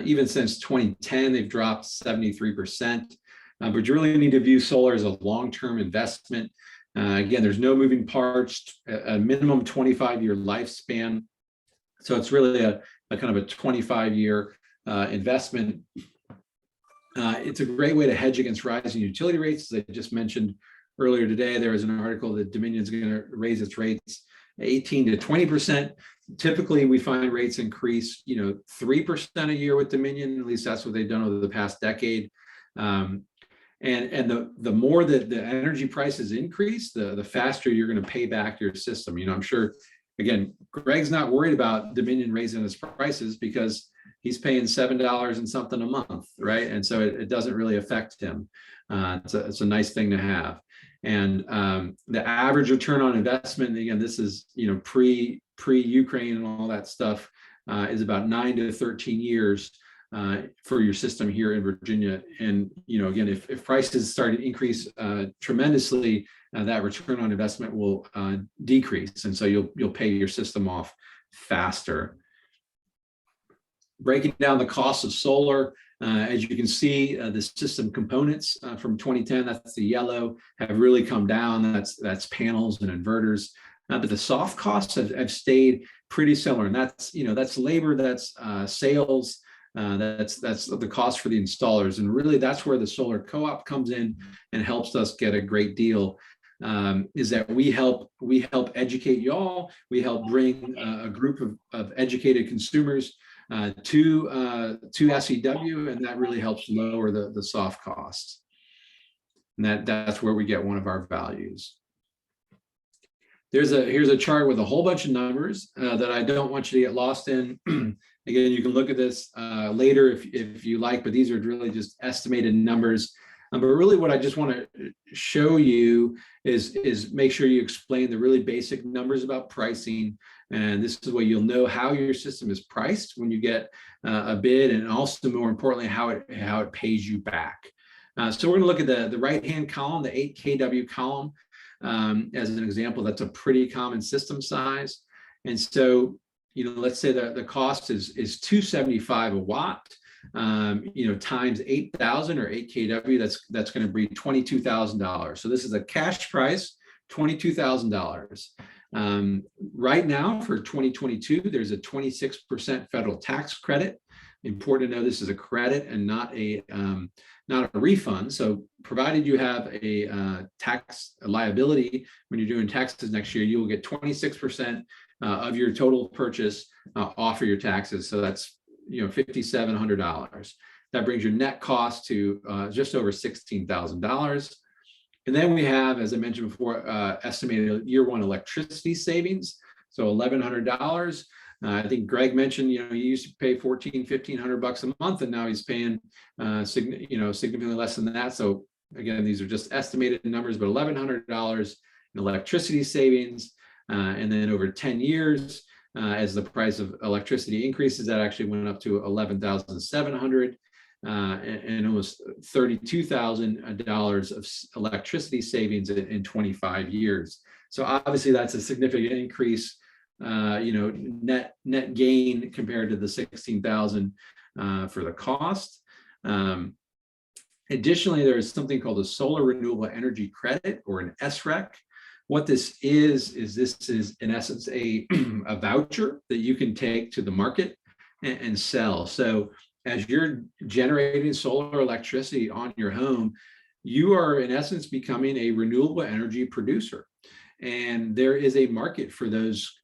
Even since 2010, they've dropped 73%. But you really need to view solar as a long-term investment. Again, there's no moving parts, a minimum 25-year lifespan. So it's really a kind of a 25-year investment. It's a great way to hedge against rising utility rates. As I just mentioned earlier today, there was an article that Dominion's going to raise its rates 18 to 20%. Typically, we find rates increase, 3% a year with Dominion. At least that's what they've done over the past decade. And the more that the energy prices increase, the faster you're going to pay back your system. I'm sure, again, Greg's not worried about Dominion raising his prices because he's paying $7 and something a month, right? And so it doesn't really affect him. It's a nice thing to have. And the average return on investment, again, this is pre-Ukraine and all that stuff, is about 9 to 13 years. For your system here in Virginia. And, again, if prices start to increase tremendously, that return on investment will decrease. And so you'll pay your system off faster. Breaking down the cost of solar, as you can see, the system components from 2010, that's the yellow, have really come down. That's panels and inverters. But the soft costs have stayed pretty similar. And that's labor, that's sales, that's the cost for the installers. And really that's where the solar co-op comes in and helps us get a great deal, is that we help educate y'all. We help bring a group of educated consumers to SEW, and that really helps lower the soft costs. And that's where we get one of our values. Here's a chart with a whole bunch of numbers that I don't want you to get lost in. Again, you can look at this later if you like, but these are really just estimated numbers. But really what I just want to show you is make sure you explain the really basic numbers about pricing. And this is where you'll know how your system is priced when you get a bid, and also more importantly, how it pays you back. So we're going to look at the right-hand column, the 8 kW column. As an example, that's a pretty common system size. And so, let's say that the cost is $275 a watt. times 8,000 or 8 kW, that's going to be $22,000. So this is a cash price, $22,000. Right now for 2022, there's a 26% federal tax credit. Important to know this is a credit and not a refund. So provided you have a tax liability when you're doing taxes next year, you will get 26% of your total purchase off of your taxes. So that's $5,700. That brings your net cost to just over $16,000. And then we have, as I mentioned before, estimated year one electricity savings. So $1,100. I think Greg mentioned, he used to pay $1,500 a month, and now he's paying, significantly less than that. So again, these are just estimated numbers, but $1,100 in electricity savings. And then over 10 years, as the price of electricity increases, that actually went up to $11,700 and almost $32,000 of electricity savings in 25 years. So obviously that's a significant increase. Net gain compared to the 16,000 for the cost. Additionally, there is something called a solar renewable energy credit, or an SREC. What this is in essence a voucher that you can take to the market and sell. So as you're generating solar electricity on your home, you are in essence becoming a renewable energy producer. And there is a market for those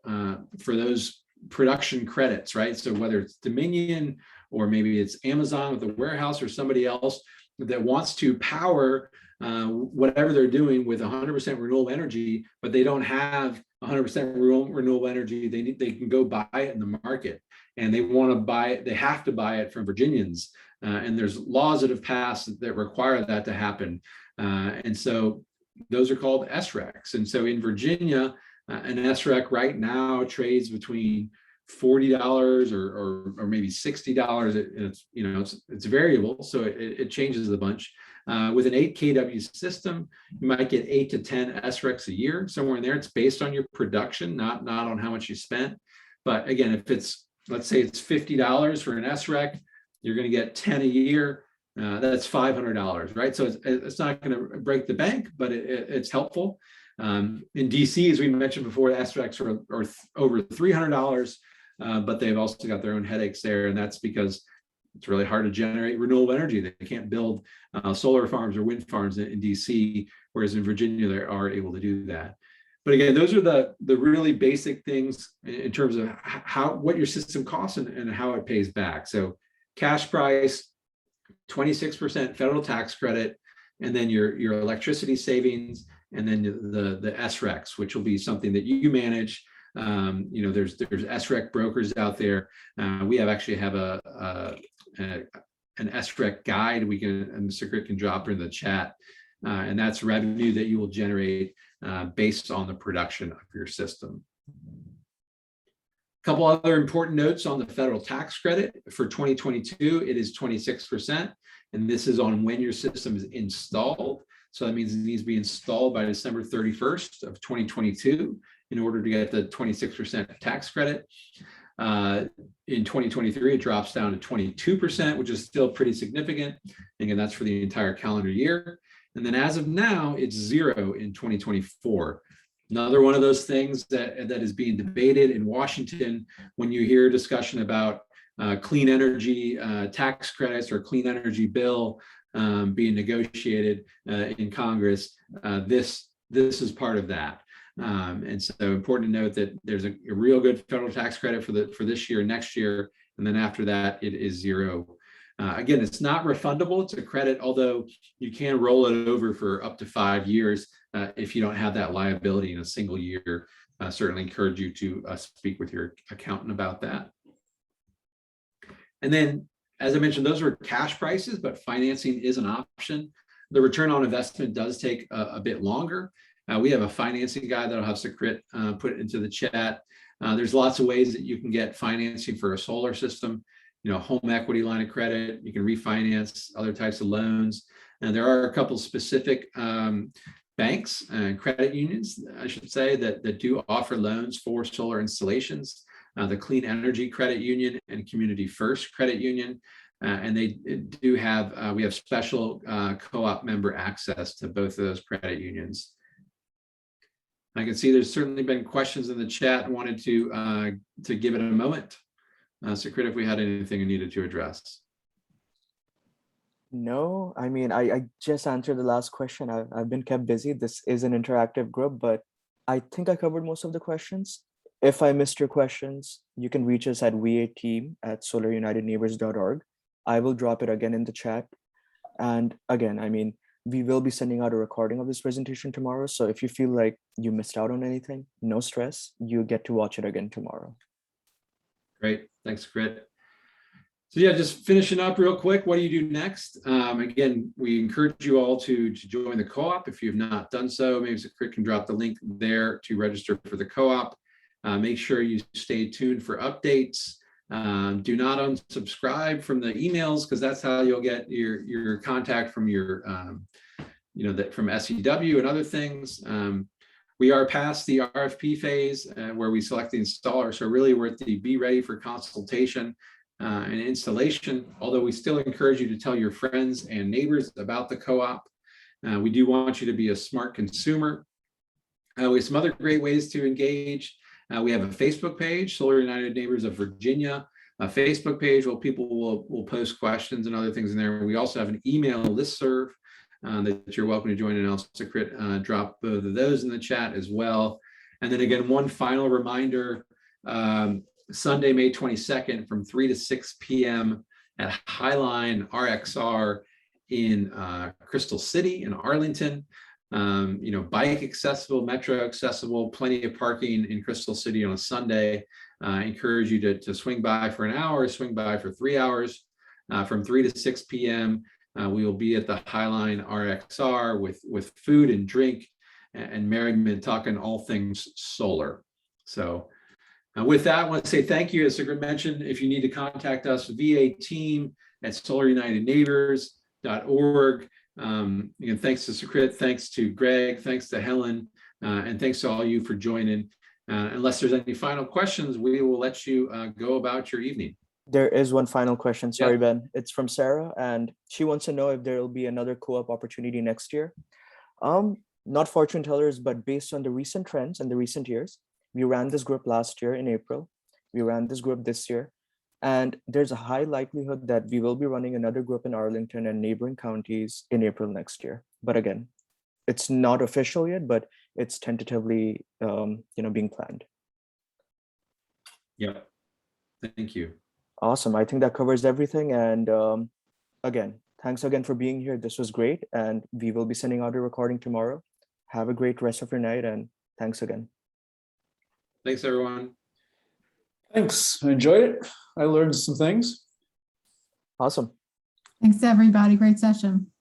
production credits, right? So whether it's Dominion or maybe it's Amazon with a warehouse or somebody else that wants to power whatever they're doing with 100% renewable energy, but they don't have 100% renewable energy, they can go buy it in the market, and they want to buy it. They have to buy it from Virginians, and there's laws that have passed that require that to happen, and so those are called SRECs. And so in Virginia, an SREC right now trades between $40 or maybe $60. It's variable, so it changes a bunch. With an 8 kW system, you might get 8 to 10 SRECs a year, somewhere in there. It's based on your production, not on how much you spent. But again, if let's say it's $50 for an SREC, you're going to get 10 a year. That's $500, right? So it's not going to break the bank, but it's helpful. In DC, as we mentioned before, SRECs are over $300, but they've also got their own headaches there, and that's because it's really hard to generate renewable energy. They can't build solar farms or wind farms in DC, whereas in Virginia they are able to do that. But again, those are the really basic things in terms of what your system costs and how it pays back. So cash price, 26% federal tax credit, and then your electricity savings, and then the SRECs, which will be something that you manage. There's SREC brokers out there. We actually have an SREC guide and Mr. Crick can drop in the chat, and that's revenue that you will generate based on the production of your system. A couple other important notes on the federal tax credit. For 2022, it is 26%, and this is on when your system is installed. So that means it needs to be installed by December 31st of 2022 in order to get the 26% tax credit. In 2023, it drops down to 22%, which is still pretty significant. Again, that's for the entire calendar year. And then as of now, it's zero in 2024. Another one of those things that is being debated in Washington when you hear discussion about clean energy tax credits or clean energy bill being negotiated in Congress. This is part of that. And so important to note that there's a real good federal tax credit for this year, next year, and then after that, it is zero. Again, it's not refundable. It's a credit, although you can roll it over for up to 5 years if you don't have that liability in a single year. Certainly encourage you to speak with your accountant about that. And then, as I mentioned, those are cash prices, but financing is an option. The return on investment does take a bit longer. We have a financing guide that I'll have Sakrit put into the chat. There's lots of ways that you can get financing for a solar system. Home equity line of credit, you can refinance other types of loans. And there are a couple specific banks and credit unions, I should say, that do offer loans for solar installations. The Clean Energy Credit Union and Community First Credit Union. And they do have, we have special co-op member access to both of those credit unions. I can see there's certainly been questions in the chat. I wanted to give it a moment. Sucrit, if we had anything we needed to address. No, I mean, I just answered the last question. I've been kept busy. This is an interactive group, but I think I covered most of the questions. If I missed your questions, you can reach us at va.team@solarunitedneighbors.org. I will drop it again in the chat. And again, I mean, we will be sending out a recording of this presentation tomorrow. So if you feel like you missed out on anything, no stress. You get to watch it again tomorrow. Great. Thanks, Crit. So yeah, just finishing up real quick. What do you do next? Again, we encourage you all to join the co-op. If you have not done so, maybe Crit can drop the link there to register for the co-op. Make sure you stay tuned for updates. Do not unsubscribe from the emails, because that's how you'll get your contact from your, from SEW and other things. We are past the RFP phase where we select the installer. So really we're at the be ready for consultation and installation, although we still encourage you to tell your friends and neighbors about the co-op. We do want you to be a smart consumer. We have some other great ways to engage. We have a Facebook page, Solar United Neighbors of Virginia, a Facebook page where people will post questions and other things in there. We also have an email listserv that you're welcome to join, and also drop both of those in the chat as well. And then again, one final reminder, Sunday, May 22nd from 3 to 6 p.m. at Highline RXR in Crystal City in Arlington. Bike accessible, metro accessible, plenty of parking in Crystal City on a Sunday. I encourage you to swing by for an hour, swing by for 3 hours. From 3 to 6 p.m. We will be at the Highline RXR with food and drink and merriment, talking all things solar. So with that, I want to say thank you. As Sigrid mentioned, if you need to contact us, va@solarunitedneighbors.org. Again, thanks to Sucrit, thanks to Greg, thanks to Helen, and thanks to all you for joining. Unless there's any final questions, we will let you go about your evening. There is one final question. Sorry, Ben. It's from Sarah, and she wants to know if there will be another co-op opportunity next year. Not fortune tellers, but based on the recent trends and the recent years, we ran this group last year in April. We ran this group this year. And there's a high likelihood that we will be running another group in Arlington and neighboring counties in April next year. But again, it's not official yet, but it's tentatively, being planned. Yeah, thank you. Awesome. I think that covers everything. And again, thanks again for being here. This was great. And we will be sending out a recording tomorrow. Have a great rest of your night. And thanks again. Thanks, everyone. Thanks. I enjoyed it. I learned some things. Awesome. Thanks, everybody. Great session.